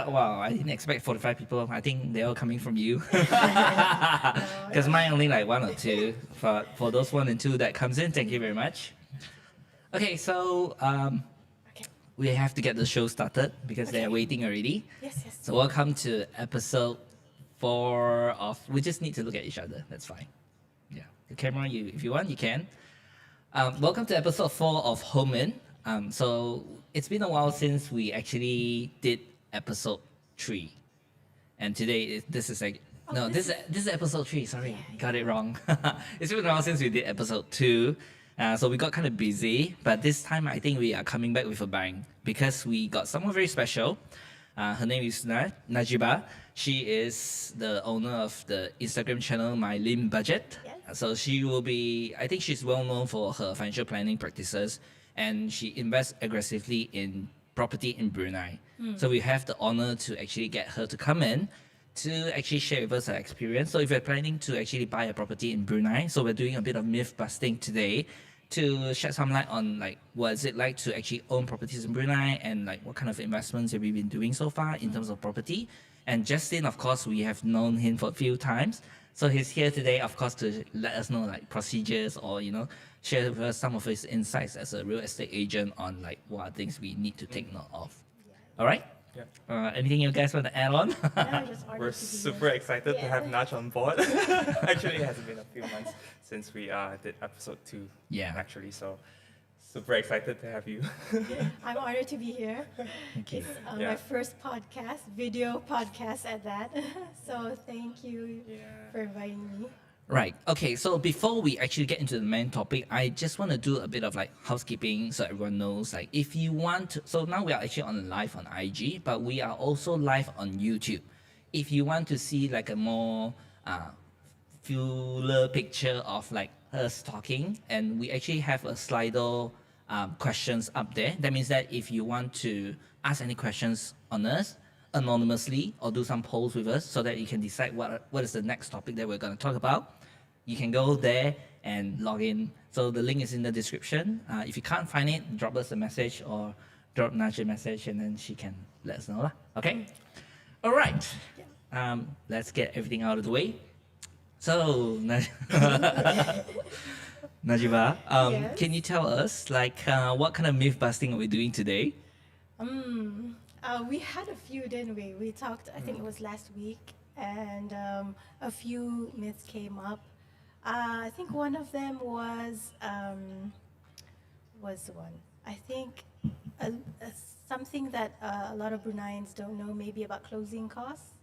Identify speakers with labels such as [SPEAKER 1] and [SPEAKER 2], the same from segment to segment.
[SPEAKER 1] Well, I didn't expect 45 people. I think they're all coming from you. Because mine only like one or two. For those one and two that comes in, thank you very much. Okay, so
[SPEAKER 2] Okay.
[SPEAKER 1] we have to get the show started because they're
[SPEAKER 2] Okay.
[SPEAKER 1] waiting already.
[SPEAKER 2] Yes, yes.
[SPEAKER 1] So welcome to episode 4 of. We just need to look at each other. That's fine. Yeah, the camera. You, if you want, you can. Welcome to episode 4 of Home In. So it's been a while since we actually did episode 3, and today this is like no, this is episode 3. Sorry, got it wrong. It's been a while since we did episode 2. So we got kind of busy, but this time I think we are coming back with a bang because we got someone very special. Her name is Najiba. She is the owner of the Instagram channel My Lim Budget.
[SPEAKER 2] Yes.
[SPEAKER 1] So she will be, I think she's well known for her financial planning practices, and she invests aggressively in property in Brunei. So we have the honor to actually get her to come in to actually share with us her experience. So if you're planning to actually buy a property in Brunei, so we're doing a bit of myth busting today to shed some light on like what is it like to actually own properties in Brunei, and like what kind of investments have we been doing so far in terms of property. And Justin, of course, we have known him for a few times. So he's here today, of course, to let us know like procedures or, share with us some of his insights as a real estate agent on like what are things we need to take note of. All right?
[SPEAKER 3] Yeah.
[SPEAKER 1] Anything you guys want to add on?
[SPEAKER 3] We're super excited to have Naj on board. Actually, it hasn't been a few months since we did episode 2.
[SPEAKER 1] Yeah.
[SPEAKER 3] Actually, so super excited to have you.
[SPEAKER 2] I'm honored to be here.
[SPEAKER 1] Thank you.
[SPEAKER 2] It's
[SPEAKER 3] Yeah.
[SPEAKER 2] my first podcast, video podcast at that. So thank you for inviting me.
[SPEAKER 1] Right. Okay. So before we actually get into the main topic, I just want to do a bit of like housekeeping so everyone knows. Like, if you want to, so now we are actually on live on IG, but we are also live on YouTube. If you want to see like a more fuller picture of like us talking, and we actually have a Slido questions up there. That means that if you want to ask any questions on us anonymously or do some polls with us so that you can decide what is the next topic that we're going to talk about, you can go there and log in. So the link is in the description. If you can't find it, drop us a message or drop Naja a message, and then she can let us know lah. Okay. All right. Let's get everything out of the way. So Najiba,
[SPEAKER 2] Yes.
[SPEAKER 1] can you tell us like what kind of myth busting are we doing today?
[SPEAKER 2] We had a few, didn't we? We talked, I think it was last week, and a few myths came up. I think one of them was one. I think something that a lot of Bruneians don't know, maybe about closing costs.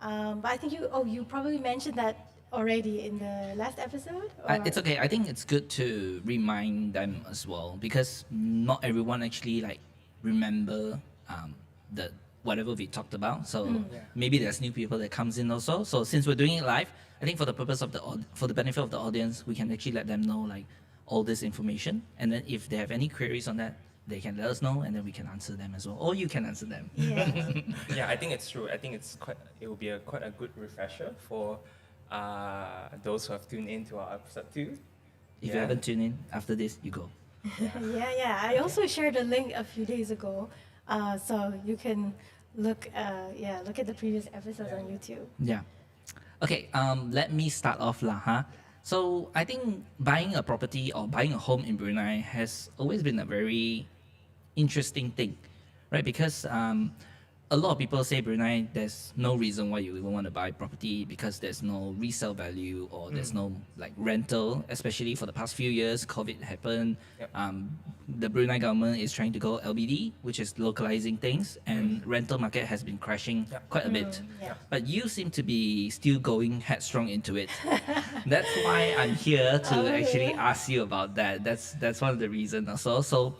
[SPEAKER 2] But I think you probably mentioned that already in the last episode.
[SPEAKER 1] It's okay. I think it's good to remind them as well, because not everyone actually like remember the whatever we talked about. So maybe there's new people that comes in also. So since we're doing it live, I think for the purpose of for the benefit of the audience, we can actually let them know like all this information, and then if they have any queries on that, they can let us know, and then we can answer them as well, or you can answer them.
[SPEAKER 2] Yeah.
[SPEAKER 3] Yeah, I think it's true. I think it will be quite a good refresher for those who have tuned in to our episode 2.
[SPEAKER 1] If you haven't tuned in after this, you go.
[SPEAKER 2] Yeah. I also shared a link a few days ago, so you can look at the previous episodes on YouTube.
[SPEAKER 1] Yeah. Okay, let me start off lah, huh? So I think buying a property or buying a home in Brunei has always been a very interesting thing, right? Because a lot of people say Brunei, there's no reason why you even want to buy property because there's no resale value or there's no like rental, especially for the past few years, COVID happened. The Brunei government is trying to go LBD, which is localizing things, and rental market has been crashing quite a bit.
[SPEAKER 2] Yeah.
[SPEAKER 1] But you seem to be still going headstrong into it. That's why I'm here to actually ask you about that. That's one of the reasons also. So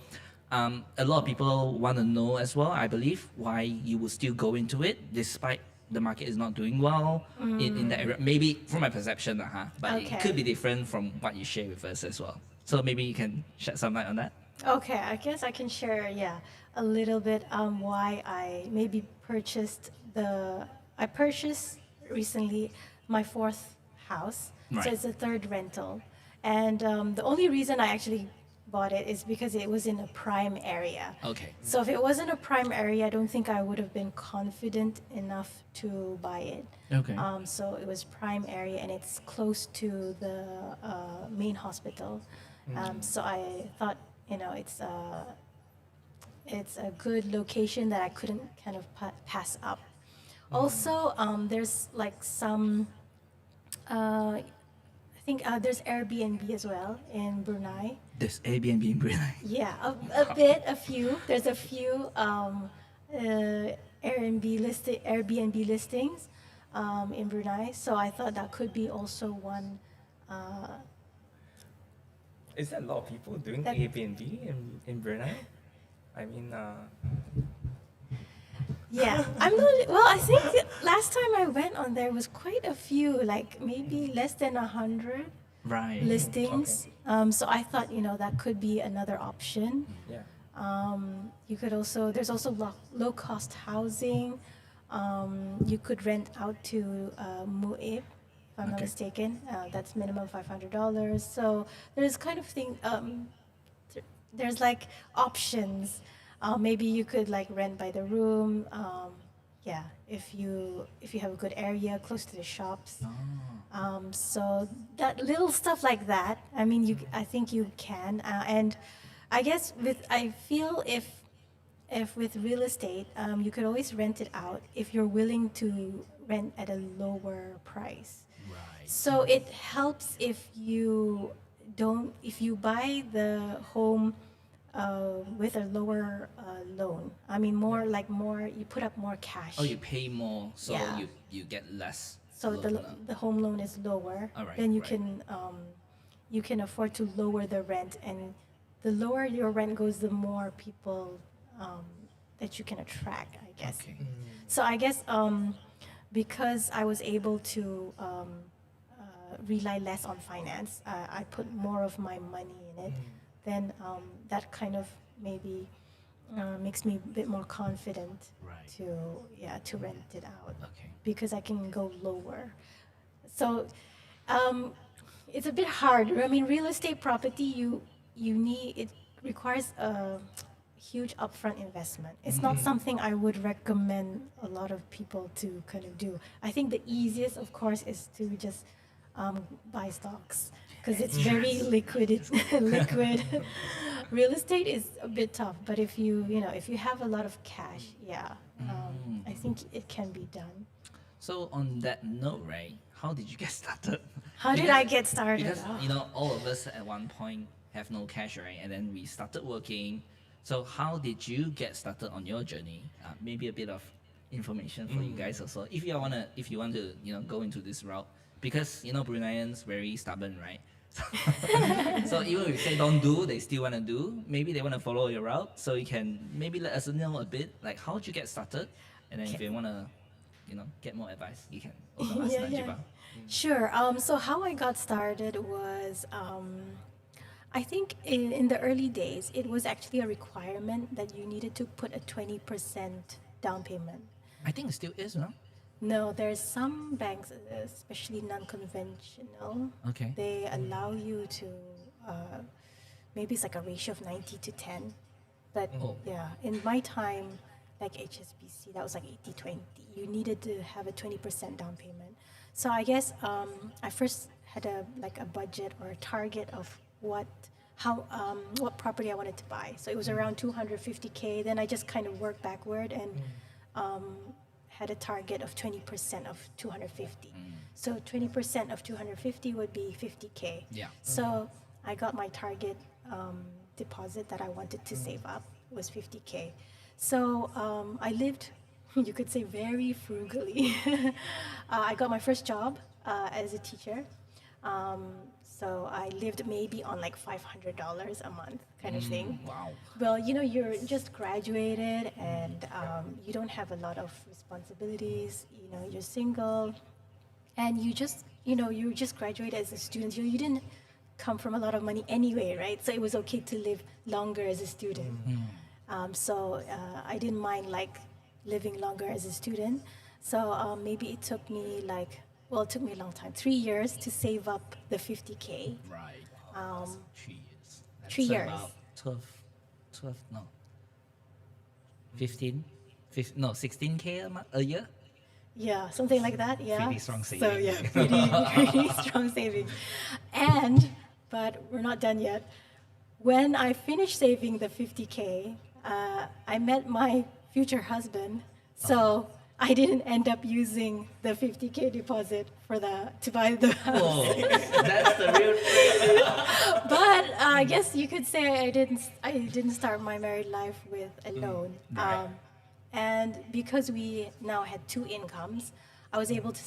[SPEAKER 1] a lot of people want to know as well, I believe, why you will still go into it despite the market is not doing well in that area. Maybe from my perception, but it could be different from what you share with us as well. So maybe you can shed some light on that.
[SPEAKER 2] Okay, I guess I can share, a little bit why I maybe purchased recently my 4th house.
[SPEAKER 1] Right.
[SPEAKER 2] So it's a 3rd rental. And the only reason I actually bought it is because it was in a prime area.
[SPEAKER 1] Okay.
[SPEAKER 2] So if it wasn't a prime area, I don't think I would have been confident enough to buy it.
[SPEAKER 1] Okay.
[SPEAKER 2] So it was prime area and it's close to the main hospital. So I thought, it's a good location that I couldn't kind of pass up. Also, there's like some, I think there's Airbnb as well in Brunei.
[SPEAKER 1] There's Airbnb in Brunei.
[SPEAKER 2] Yeah, a few. There's a few Airbnb listings in Brunei. So I thought that could be also one.
[SPEAKER 3] Is there a lot of people doing
[SPEAKER 2] That-
[SPEAKER 3] Airbnb in Brunei? I mean,
[SPEAKER 2] Yeah, I'm not. Well, I think last time I went on there was quite a few, like maybe less than 100
[SPEAKER 1] Right.
[SPEAKER 2] listings. So I thought, that could be another option.
[SPEAKER 3] yeah.
[SPEAKER 2] You could also, there's also low cost housing. You could rent out to Mu'ib, if I'm not
[SPEAKER 1] Okay.
[SPEAKER 2] mistaken. That's minimum $500. So there's kind of thing. There's like options. Maybe you could like rent by the room. Yeah, if you have a good area close to the shops. So that little stuff like that. I mean, I think you can. And I guess I feel if with real estate, you could always rent it out if you're willing to rent at a lower price.
[SPEAKER 1] Right.
[SPEAKER 2] So it helps if you buy the home with a lower loan. I mean, you put up more cash.
[SPEAKER 1] Oh, you pay more, so
[SPEAKER 2] Yeah.
[SPEAKER 1] you get less.
[SPEAKER 2] So
[SPEAKER 1] loan.
[SPEAKER 2] the home loan is lower.
[SPEAKER 1] Alright,
[SPEAKER 2] Then
[SPEAKER 1] right.
[SPEAKER 2] you can afford to lower the rent, and the lower your rent goes, the more people that you can attract, I guess.
[SPEAKER 1] Okay.
[SPEAKER 2] So I guess because I was able to rely less on finance, I put more of my money in it. Then that kind of maybe makes me a bit more confident
[SPEAKER 1] Right.
[SPEAKER 2] to rent it out
[SPEAKER 1] Okay.
[SPEAKER 2] because I can go lower. So it's a bit hard. I mean, real estate property, it requires a huge upfront investment. It's not something I would recommend a lot of people to kind of do. I think the easiest, of course, is to just buy stocks because it's very liquid. Liquid. Real estate is a bit tough, but if you have a lot of cash, I think it can be done.
[SPEAKER 1] So on that note, right? How did you get started?
[SPEAKER 2] How did I get started?
[SPEAKER 1] Because
[SPEAKER 2] Oh.
[SPEAKER 1] all of us at one point have no cash, right? And then we started working. So how did you get started on your journey? Maybe a bit of information for you guys also, if you want to go into this route, because Bruneians very stubborn, right? So even if you say don't do, they still want to do. Maybe they want to follow your route. So you can maybe let us know a bit, like how did you get started, and then if you want to, get more advice, you can also ask Najibah.
[SPEAKER 2] Sure. So how I got started was, I think in the early days, it was actually a requirement that you needed to put a 20% down payment.
[SPEAKER 1] I think it still is, no?
[SPEAKER 2] No, there's some banks, especially non-conventional,
[SPEAKER 1] Okay.
[SPEAKER 2] they allow you to, maybe it's like a ratio of 90 to 10. But
[SPEAKER 1] Oh.
[SPEAKER 2] yeah, in my time, like HSBC, that was like 80-20. You needed to have a 20% down payment. So I guess I first had a budget or a target of what property I wanted to buy. So it was around 250K. Then I just kind of worked backward and had a target of 20% of 250. So 20% of 250 would be 50K.
[SPEAKER 1] Yeah.
[SPEAKER 2] So I got my target deposit that I wanted to save up was 50K. So I lived, you could say, very frugally. I got my first job as a teacher. So I lived maybe on like $500 a month kind of thing.
[SPEAKER 1] Wow.
[SPEAKER 2] Well, you're just graduated and you don't have a lot of responsibilities. You're single, and you just graduated as a student. You didn't come from a lot of money anyway, right? So it was okay to live longer as a student. So I didn't mind like living longer as a student. So maybe it took me it took me a long time, 3 years to save up the 50K.
[SPEAKER 1] Right. Wow, that's 3 years. That's
[SPEAKER 2] 3 years.
[SPEAKER 1] About 12, no, 15, 15 no, 16K a year.
[SPEAKER 2] Yeah, something like that. Yeah.
[SPEAKER 1] Pretty strong
[SPEAKER 2] So
[SPEAKER 1] saving.
[SPEAKER 2] yeah, pretty strong savings. But we're not done yet. When I finished saving the 50K, I met my future husband. So I didn't end up using the 50K deposit to buy the house.
[SPEAKER 1] Whoa, that's the real thing.
[SPEAKER 2] But I guess you could say I didn't start my married life with a loan.
[SPEAKER 1] right.
[SPEAKER 2] And because we now had 2 incomes, I was able to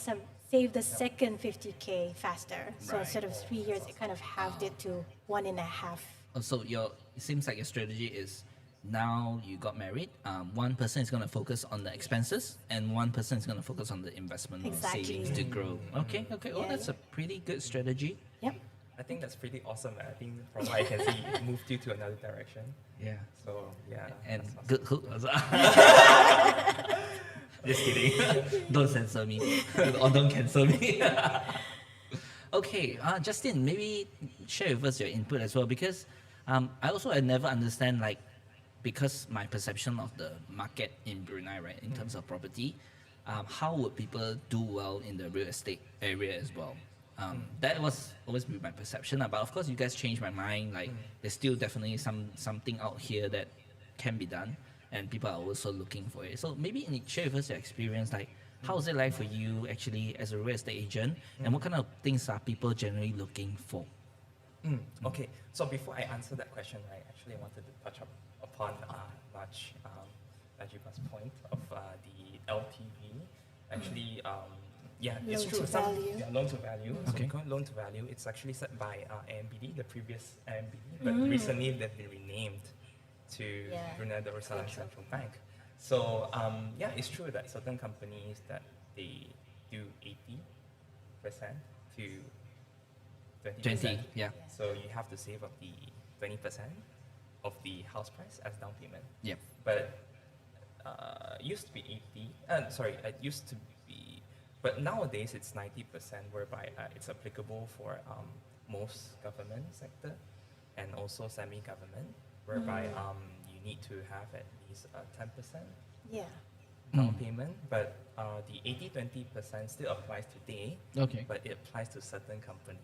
[SPEAKER 2] save the second 50K faster. So
[SPEAKER 1] Right.
[SPEAKER 2] instead of 3 years, it kind of halved it to 1.5.
[SPEAKER 1] Oh, so it seems like your strategy is now you got married. One person is going to focus on the expenses, and one person is going to focus on the investment or
[SPEAKER 2] Exactly.
[SPEAKER 1] savings to grow. Okay. Oh,
[SPEAKER 2] Yeah,
[SPEAKER 1] that's a pretty good strategy.
[SPEAKER 2] Yep.
[SPEAKER 3] I think that's pretty awesome. I think from what I can see, it moved you to another direction.
[SPEAKER 1] Yeah.
[SPEAKER 3] So yeah.
[SPEAKER 1] And
[SPEAKER 3] that's awesome.
[SPEAKER 1] good hook. Just kidding. Don't censor me. Or don't cancel me. Okay, Justin, maybe share with us your input as well, because I also had never understand, like, because my perception of the market in Brunei, right, in terms of property, how would people do well in the real estate area as well? That was always be my perception, but of course you guys changed my mind. Like, there's still definitely something out here that can be done, and people are also looking for it. So maybe share with us your experience, like, how is it like for you actually as a real estate agent, and what kind of things are people generally looking for?
[SPEAKER 3] Okay, so before I answer that question, I actually wanted to touch upon Najiba's point of the LTV. Actually, yeah, it's
[SPEAKER 2] Loan
[SPEAKER 3] true.
[SPEAKER 2] to value.
[SPEAKER 3] Loan to value.
[SPEAKER 1] Okay.
[SPEAKER 3] So we call it loan to value. It's actually set by AMBD, the previous AMBD, but recently they've been renamed to
[SPEAKER 2] Yeah.
[SPEAKER 3] Brunei Darussalam Central Bank. So yeah, it's true that certain companies that they do 80% to 20%.
[SPEAKER 1] 20, yeah.
[SPEAKER 3] So you have to save up the 20% of the house price as down payment.
[SPEAKER 1] Yep.
[SPEAKER 3] But it used to be 80. It used to be, but nowadays it's 90%, whereby it's applicable for most government sector and also semi-government, whereby you need to have at least 10%
[SPEAKER 2] Yeah.
[SPEAKER 3] down payment. But the 80-20% still applies today,
[SPEAKER 1] Okay.
[SPEAKER 3] but it applies to certain companies.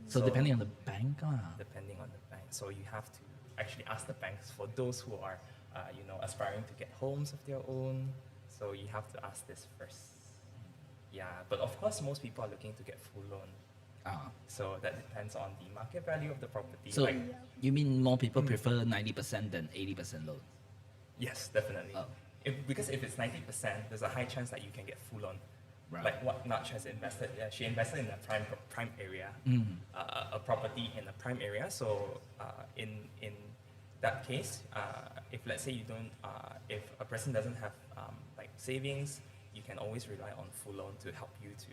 [SPEAKER 1] So
[SPEAKER 3] So-
[SPEAKER 1] depending on the bank,
[SPEAKER 3] Depending on the bank. So you have to actually ask the banks for those who are, aspiring to get homes of their own. So you have to ask this first. Yeah, but of course, most people are looking to get full loan. So that depends on the market value of the property.
[SPEAKER 1] So
[SPEAKER 3] Like,
[SPEAKER 1] you mean more people prefer 90% than 80% loan?
[SPEAKER 3] yes, definitely.
[SPEAKER 1] Oh.
[SPEAKER 3] Because if it's 90%, there's a high chance that you can get full loan.
[SPEAKER 1] Right.
[SPEAKER 3] Like what Naj has invested. Yeah, she invested in a prime area, a property in a prime area. So in that case, if let's say you don't, if a person doesn't have like savings, you can always rely on full loan to help you to.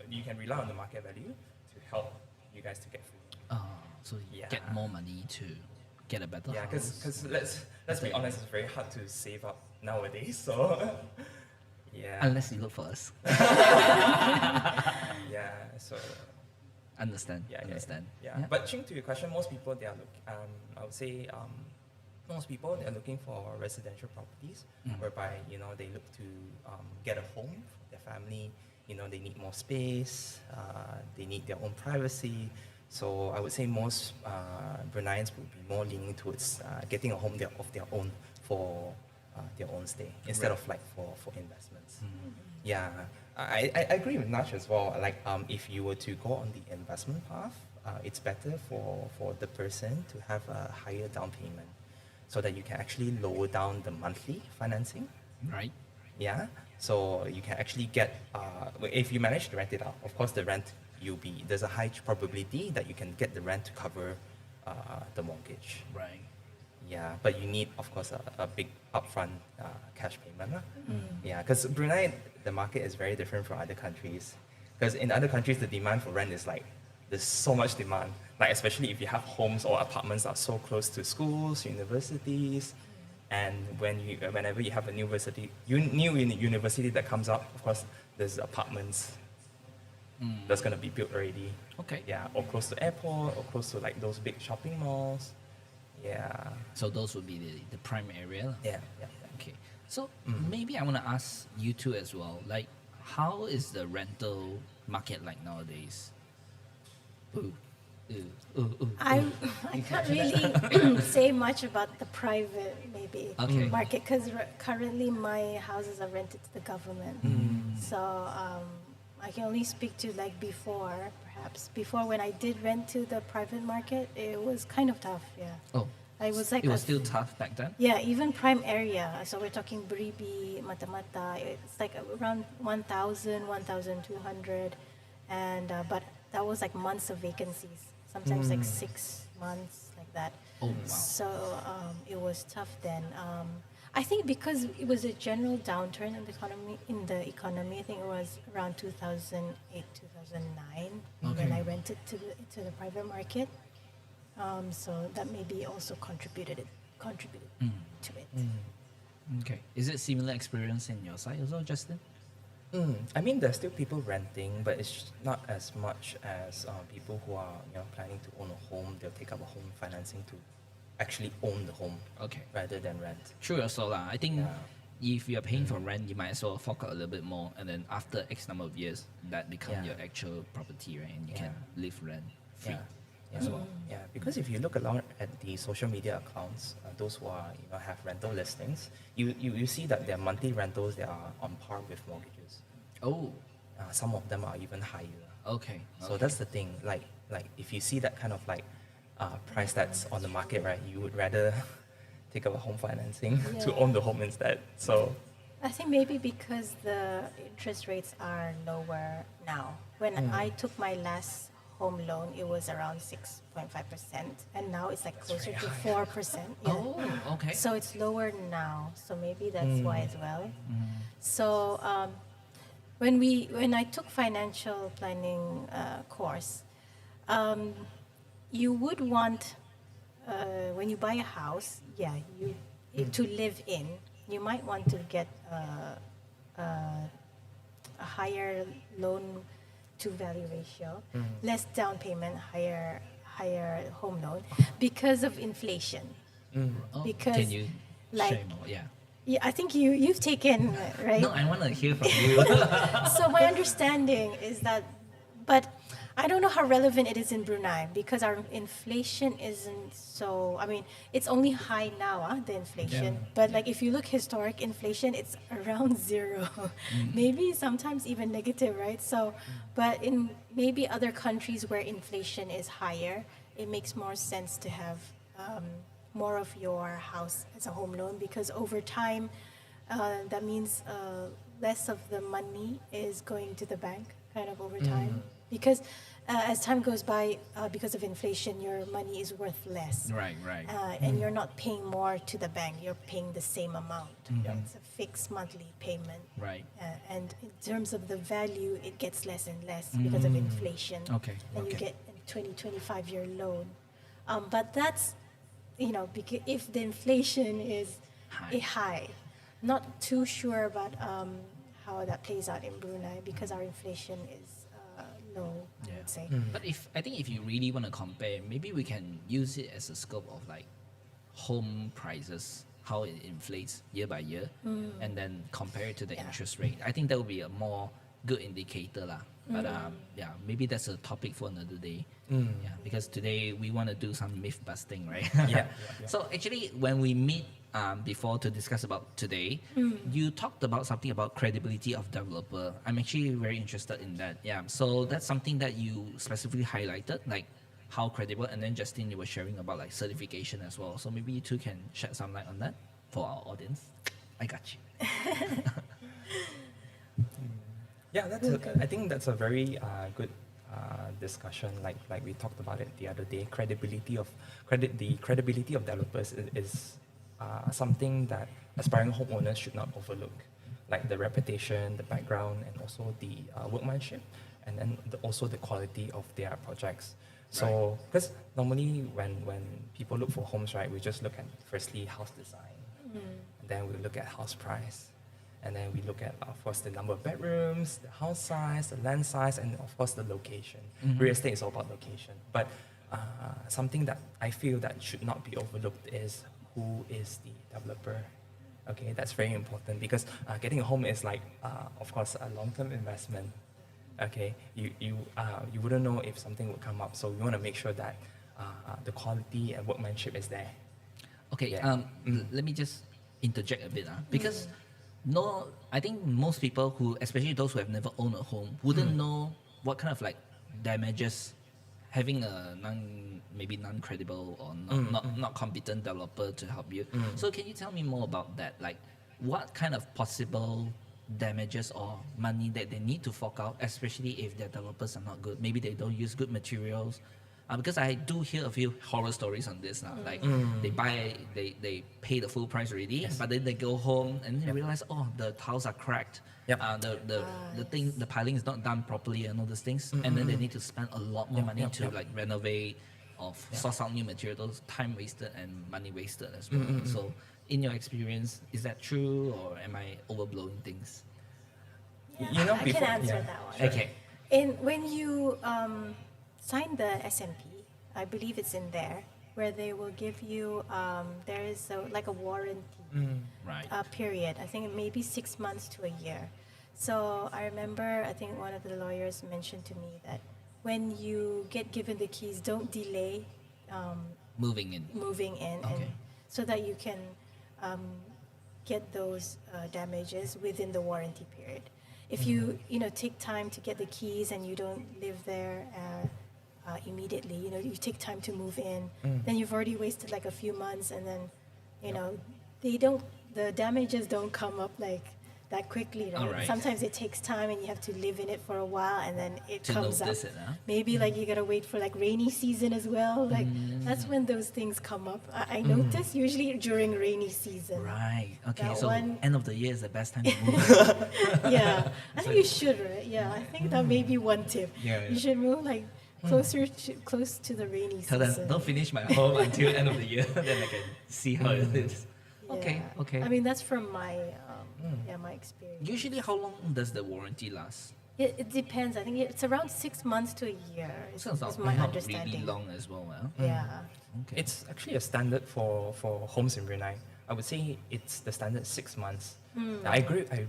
[SPEAKER 3] You can rely on the market value to help you guys to get full loan.
[SPEAKER 1] So you
[SPEAKER 3] Yeah.
[SPEAKER 1] get more money to get a better
[SPEAKER 3] Yeah,
[SPEAKER 1] house.
[SPEAKER 3] because let's be honest, it's very hard to save up nowadays. So yeah,
[SPEAKER 1] Unless you look for us.
[SPEAKER 3] yeah. So
[SPEAKER 1] Understand.
[SPEAKER 3] yeah,
[SPEAKER 1] Understand.
[SPEAKER 3] Yeah. But Ching, to your question, most people they are I would say most people they are looking for residential properties, whereby they look to get a home for their family. They need more space. They need their own privacy. So I would say most Bruneians would be more leaning towards getting a home of their own for their own stay instead of like for investments. Yeah, I agree with Nash as well. Like if you were to go on the investment path, it's better for the person to have a higher down payment, so that you can actually lower down the monthly financing.
[SPEAKER 1] Right.
[SPEAKER 3] Yeah, so you can actually get if you manage to rent it out. Of course, the rent there's a high probability that you can get the rent to cover the mortgage.
[SPEAKER 1] Right.
[SPEAKER 3] Yeah, but you need, of course, a big upfront cash payment. Yeah, because Brunei, the market is very different from other countries. Because in other countries, the demand for rent is like, there's so much demand. Like, especially if you have homes or apartments that are so close to schools, universities. And whenever you have a new university that comes up, of course, there's apartments that's gonna be built already.
[SPEAKER 1] Okay.
[SPEAKER 3] Yeah, or close to airport, or close to like those big shopping malls. Yeah.
[SPEAKER 1] So those would be the prime area. Lah.
[SPEAKER 3] Yeah. Yeah.
[SPEAKER 1] Okay. So maybe I want to ask you two as well. Like, how is the rental market like nowadays? Ooh. Ooh. Ooh.
[SPEAKER 2] I can't really say much about the private maybe
[SPEAKER 1] Okay.
[SPEAKER 2] market because currently my houses are rented to the government. So I can only speak to like before, perhaps before when I did rent to the private market, it was kind of tough. Yeah,
[SPEAKER 1] Oh.
[SPEAKER 2] I was like
[SPEAKER 1] It was still tough back then.
[SPEAKER 2] yeah, even prime area. So we're talking Beribi, Mata-Mata. It's like around 1,000, 1,200, and but that was like months of vacancies. Sometimes like 6 months, like that.
[SPEAKER 1] Oh wow.
[SPEAKER 2] So it was tough then. I think because it was a general downturn in the economy. I think it was around 2008, 2009 when I rented to the private market. So that maybe also contributed to it.
[SPEAKER 1] Okay. Is it similar experience in your side also, Justin?
[SPEAKER 3] I mean, there's still people renting, but it's not as much as people who are planning to own a home. They'll take up a home financing to actually own the home
[SPEAKER 1] Okay.
[SPEAKER 3] rather than rent.
[SPEAKER 1] True also lah. I think
[SPEAKER 3] Yeah.
[SPEAKER 1] if you're paying for rent, you might as well fork out a little bit more, and then after X number of years, that become
[SPEAKER 3] Yeah.
[SPEAKER 1] your actual property, right? And you can
[SPEAKER 3] Yeah.
[SPEAKER 1] live rent free.
[SPEAKER 3] Yeah.
[SPEAKER 1] as well.
[SPEAKER 3] Yeah, because if you look along at the social media accounts, those who are have rental listings, you see that their monthly rentals they are on par with mortgages.
[SPEAKER 1] Oh,
[SPEAKER 3] Some of them are even higher.
[SPEAKER 1] okay.
[SPEAKER 3] So that's the thing. Like if you see that kind of like price that's on the market, right? You would rather take up a home financing to
[SPEAKER 2] Yeah.
[SPEAKER 3] own the home instead. So
[SPEAKER 2] I think maybe because the interest rates are lower now. When I took my last home loan, it was around 6.5%, and now it's like closer to 4%. Yeah.
[SPEAKER 1] Oh, okay.
[SPEAKER 2] So it's lower now. So maybe that's why as well. So when I took financial planning course, you would want when you buy a house, to live in, you might want to get a higher loan to value ratio, less down payment, higher home loan because of inflation.
[SPEAKER 1] Oh,
[SPEAKER 2] because,
[SPEAKER 1] can you
[SPEAKER 2] like,
[SPEAKER 1] share more? Yeah.
[SPEAKER 2] Yeah, I think you've taken it, right?
[SPEAKER 1] No, I want to hear from you.
[SPEAKER 2] So my understanding is that, but I don't know how relevant it is in Brunei because our inflation isn't so. I mean, it's only high now, the inflation.
[SPEAKER 1] Yeah.
[SPEAKER 2] But like if you look historic inflation, it's around zero, maybe sometimes even negative, right? So, but in maybe other countries where inflation is higher, it makes more sense to have more of your house as a home loan because over time, that means less of the money is going to the bank kind of over time because as time goes by, because of inflation, your money is worth less.
[SPEAKER 1] Right.
[SPEAKER 2] And you're not paying more to the bank, you're paying the same amount. It's a fixed monthly payment.
[SPEAKER 1] Right.
[SPEAKER 2] And in terms of the value, it gets less and less because of inflation.
[SPEAKER 1] Okay.
[SPEAKER 2] And you get a 25-year loan. But that's, because if the inflation is high, not too sure about how that plays out in Brunei because our inflation is low, I would say.
[SPEAKER 1] But I think if you really want to compare, maybe we can use it as a scope of like home prices, how it inflates year by year, and then compare it to the interest rate. I think that would be a more good indicator lah. But maybe that's a topic for another day. Yeah, because today we want to do some myth busting, right?
[SPEAKER 3] Yeah.
[SPEAKER 1] So actually, when we meet before to discuss about today, you talked about something about credibility of developer. I'm actually very interested in that. Yeah, so that's something that you specifically highlighted, like how credible. And then Justin, you were sharing about like certification as well. So maybe you two can shed some light on that for our audience. I got you.
[SPEAKER 3] Yeah, I think that's a very good discussion. Like we talked about it the other day. The credibility of developers is something that aspiring homeowners should not overlook. Like the reputation, the background, and also the workmanship, and then also the quality of their projects. So, because normally when people look for homes, right, we just look at firstly house design, and then we look at house price, And then we look at, of course, the number of bedrooms, the house size, the land size, and of course the location. Real estate is all about location. But something that I feel that should not be overlooked is who is the developer. Okay, that's very important because getting a home is like, of course, a long-term investment. Okay, you wouldn't know if something would come up, so we want to make sure that the quality and workmanship is there.
[SPEAKER 1] Okay,
[SPEAKER 3] Yeah.
[SPEAKER 1] let me just interject a bit, because no, I think most people who, especially those who have never owned a home, wouldn't know what kind of like damages having a maybe non-credible or not competent developer to help you. So can you tell me more about that? Like, what kind of possible damages or money that they need to fork out, especially if their developers are not good? Maybe they don't use good materials. Because I do hear a few horror stories on this now. Like they pay the full price already, but then they go home and they realize, oh, the tiles are cracked.
[SPEAKER 3] Yep.
[SPEAKER 1] The piling is not done properly and all those things, and then they need to spend a lot more money to like renovate or source out new materials. Time wasted and money wasted as well. So, in your experience, is that true, or am I overblowing things?
[SPEAKER 2] Yeah,
[SPEAKER 3] You know,
[SPEAKER 2] I
[SPEAKER 3] before-
[SPEAKER 2] can answer
[SPEAKER 3] yeah,
[SPEAKER 2] that one.
[SPEAKER 3] sure.
[SPEAKER 1] Okay.
[SPEAKER 2] When you sign the SMP, I believe it's in there, where they will give you, there is like a warranty
[SPEAKER 1] Right.
[SPEAKER 2] period. I think it may be 6 months to a year. So I remember, I think one of the lawyers mentioned to me that when you get given the keys, don't delay
[SPEAKER 1] Moving in.
[SPEAKER 2] moving in, and
[SPEAKER 1] Okay.
[SPEAKER 2] so that you can get those damages within the warranty period. If you take time to get the keys and you don't live there immediately, you take time to move in, then you've already wasted like a few months, and then the damages don't come up like that quickly, right?
[SPEAKER 1] Alright.
[SPEAKER 2] Sometimes it takes time and you have to live in it for a while, and then it
[SPEAKER 1] To
[SPEAKER 2] comes up.
[SPEAKER 1] notice it, huh?
[SPEAKER 2] Maybe like you gotta wait for like rainy season as well. Like that's when those things come up. I notice usually during rainy season.
[SPEAKER 1] Right. Okay.
[SPEAKER 2] That
[SPEAKER 1] So
[SPEAKER 2] one-
[SPEAKER 1] end of the year is the best time to move.
[SPEAKER 2] Yeah, I think you should, right? Yeah, I think that may be one tip.
[SPEAKER 1] Yeah.
[SPEAKER 2] You should move like close to the rainy
[SPEAKER 1] Tell
[SPEAKER 2] season.
[SPEAKER 1] them don't finish my home until end of the year, then I can see how it is. Okay.
[SPEAKER 2] Yeah.
[SPEAKER 1] Okay.
[SPEAKER 2] I mean, that's from my my experience.
[SPEAKER 1] Usually, how long does the warranty last?
[SPEAKER 2] It depends. I think it's around 6 months to a year.
[SPEAKER 1] Sounds
[SPEAKER 2] Is
[SPEAKER 1] not,
[SPEAKER 2] my
[SPEAKER 1] not
[SPEAKER 2] understanding.
[SPEAKER 1] really long as well. Huh?
[SPEAKER 2] Yeah.
[SPEAKER 1] Okay.
[SPEAKER 3] It's actually a standard for homes in Brunei. I would say it's the standard 6 months. I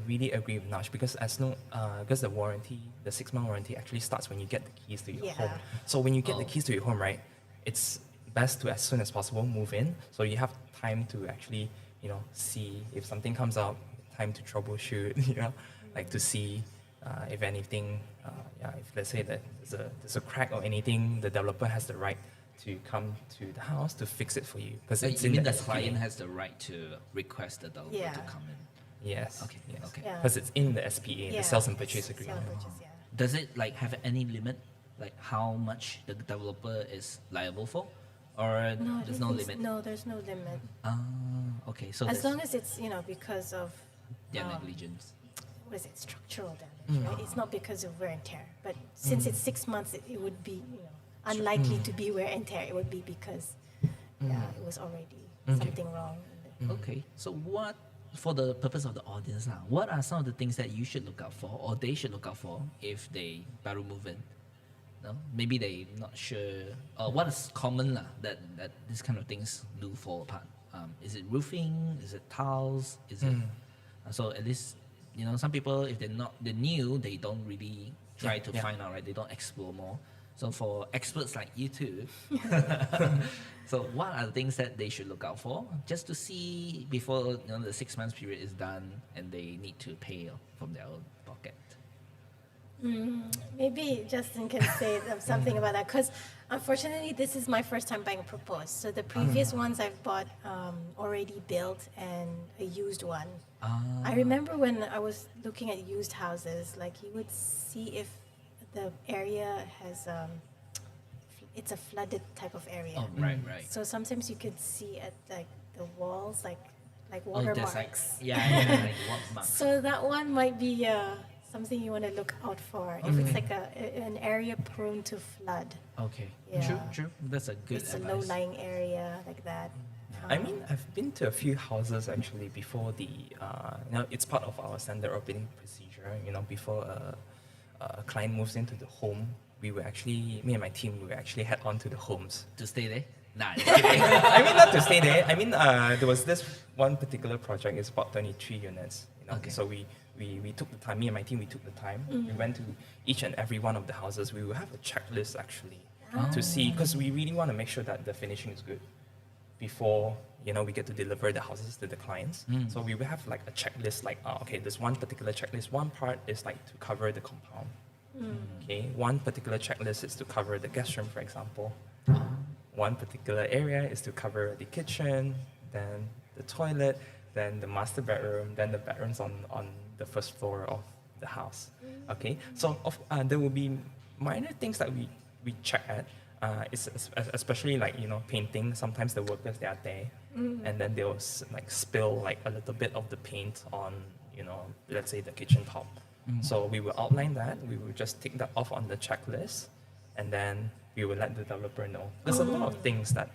[SPEAKER 3] really agree with Nash because because the warranty, the 6-month warranty actually starts when you get the keys to your
[SPEAKER 2] Yeah.
[SPEAKER 3] home. So when you get the
[SPEAKER 1] Oh.
[SPEAKER 3] keys to your home, right, it's best to as soon as possible move in, so you have time to actually see if something comes up, time to troubleshoot, like to see if anything, if let's say that there's a crack or anything, the developer has the right to come to the house to fix it for you because it's
[SPEAKER 1] you
[SPEAKER 3] in
[SPEAKER 1] mean the
[SPEAKER 3] SPA.
[SPEAKER 1] client has the right to request the developer
[SPEAKER 2] Yeah.
[SPEAKER 1] to come in?
[SPEAKER 3] Yes.
[SPEAKER 1] Okay,
[SPEAKER 3] Yes.
[SPEAKER 1] okay.
[SPEAKER 2] Yeah.
[SPEAKER 3] Because it's in the SPA,
[SPEAKER 2] Yeah.
[SPEAKER 3] the sales and purchase
[SPEAKER 2] Sale
[SPEAKER 3] agreement.
[SPEAKER 2] and purchase, yeah.
[SPEAKER 1] Does it like have any limit, like how much the developer is liable for, or
[SPEAKER 2] No, I
[SPEAKER 1] there's
[SPEAKER 2] don't
[SPEAKER 1] no
[SPEAKER 2] think
[SPEAKER 1] limit?
[SPEAKER 2] No, there's no limit.
[SPEAKER 1] Okay. So
[SPEAKER 2] As
[SPEAKER 1] that's
[SPEAKER 2] long as it's because of
[SPEAKER 1] their
[SPEAKER 2] um,
[SPEAKER 1] negligence.
[SPEAKER 2] what is it, structural damage, right? It's not because of wear and tear. But since it's 6 months, it would be unlikely to be wear and tear. It would be because it was already something wrong.
[SPEAKER 1] Okay. So what, for the purpose of the audience, what are some of the things that you should look out for, or they should look out for if they baru move in? No? Maybe they not sure. What is common that these kind of things do fall apart? Is it roofing? Is it tiles? Is it so at least some people, if they're new, they don't really try to find out, right? They don't explore more. So for experts like you too, so what are the things that they should look out for just to see before the 6 months period is done and they need to pay from their own pocket?
[SPEAKER 2] Maybe Justin can say something about that, because unfortunately this is my first time buying a proposed. So the previous ones I've bought already built and a used one. I remember when I was looking at used houses, like you would see if the area has it's a flooded type of area.
[SPEAKER 1] Oh, right.
[SPEAKER 2] So sometimes you could see at like the walls like
[SPEAKER 1] Oh,
[SPEAKER 2] watermarks.
[SPEAKER 1] there's like, like watermarks.
[SPEAKER 2] So that one might be something you want to look out for if it's like an area prone to flood.
[SPEAKER 1] Okay.
[SPEAKER 2] Yeah.
[SPEAKER 1] True. That's a good
[SPEAKER 2] It's a
[SPEAKER 1] advice.
[SPEAKER 2] low-lying area like that.
[SPEAKER 3] I mean, I've been to a few houses actually before it's part of our standard operating procedure. Before a client moves into the home, me and my team, we will actually head on to the homes.
[SPEAKER 1] To stay there? Nah, just kidding.
[SPEAKER 3] I mean, not to stay there. I mean, there was this one particular project. It's about 23 units.
[SPEAKER 1] Okay.
[SPEAKER 3] So we took the time. Me and my team, we took the time. We went to each and every one of the houses. We will have a checklist actually to see, because we really want to make sure that the finishing is good before we get to deliver the houses to the clients. So we will have like a checklist, like okay, there's one particular checklist. One part is like to cover the compound. Okay, one particular checklist is to cover the guest room, for example. One particular area is to cover the kitchen, then the toilet, then the master bedroom, then the bedrooms on the first floor of the house. Okay, so there will be minor things that we check at. Especially like painting. Sometimes the workers, they are there, and then they'll like spill like a little bit of the paint on let's say the kitchen top. So we will outline that. We will just tick that off on the checklist, and then we will let the developer know. There's a lot of things that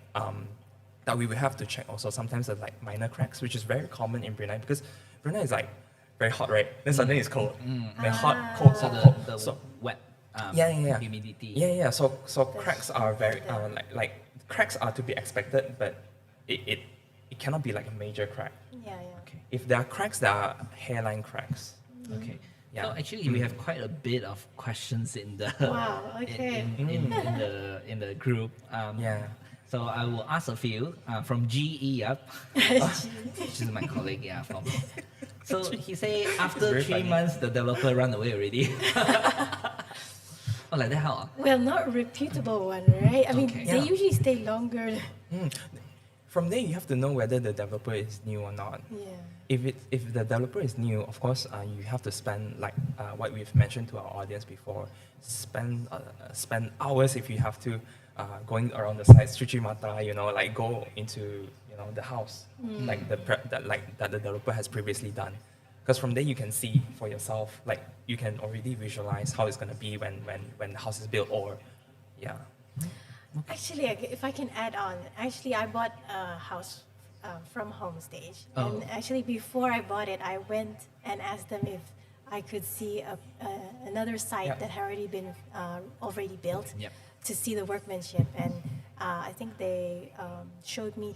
[SPEAKER 3] we will have to check also. Sometimes there's like minor cracks, which is very common in Brunei, because Brunei is like very hot, right? Then suddenly it's cold. Then hot, cold,
[SPEAKER 1] So
[SPEAKER 3] hot, cold.
[SPEAKER 1] the wet humidity.
[SPEAKER 3] Yeah. So cracks are very like cracks are to be expected, but it cannot be like a major crack.
[SPEAKER 2] Yeah.
[SPEAKER 1] Okay.
[SPEAKER 3] If there are cracks, there are hairline cracks.
[SPEAKER 1] Okay.
[SPEAKER 3] Yeah.
[SPEAKER 1] So actually, we have quite a bit of questions in the
[SPEAKER 2] Wow, okay.
[SPEAKER 1] in the group.
[SPEAKER 3] Yeah.
[SPEAKER 1] So I will ask a few from GE up. Which is my colleague. Yeah. So he say after
[SPEAKER 3] very
[SPEAKER 1] 3
[SPEAKER 3] funny.
[SPEAKER 1] months the developer run away already. Oh, like that how?
[SPEAKER 2] Well, not reputable one, right? I mean,
[SPEAKER 1] Okay.
[SPEAKER 2] they
[SPEAKER 3] Yeah.
[SPEAKER 2] usually stay longer.
[SPEAKER 3] From there, you have to know whether the developer is new or not.
[SPEAKER 2] Yeah.
[SPEAKER 3] If the developer is new, of course, you have to spend like what we've mentioned to our audience before. Spend hours if you have to, going around the sites, Cuci Mata, like go into the house, like that the developer has previously done. Because from there you can see for yourself, like you can already visualize how it's gonna be when the house is built, or yeah.
[SPEAKER 2] Actually, if I can add on, actually, I bought a house from Homestage.
[SPEAKER 1] Oh.
[SPEAKER 2] And actually, before I bought it, I went and asked them if I could see another site
[SPEAKER 3] Yeah.
[SPEAKER 2] that had already been already built
[SPEAKER 1] Yep.
[SPEAKER 2] to see the workmanship. And I think they showed me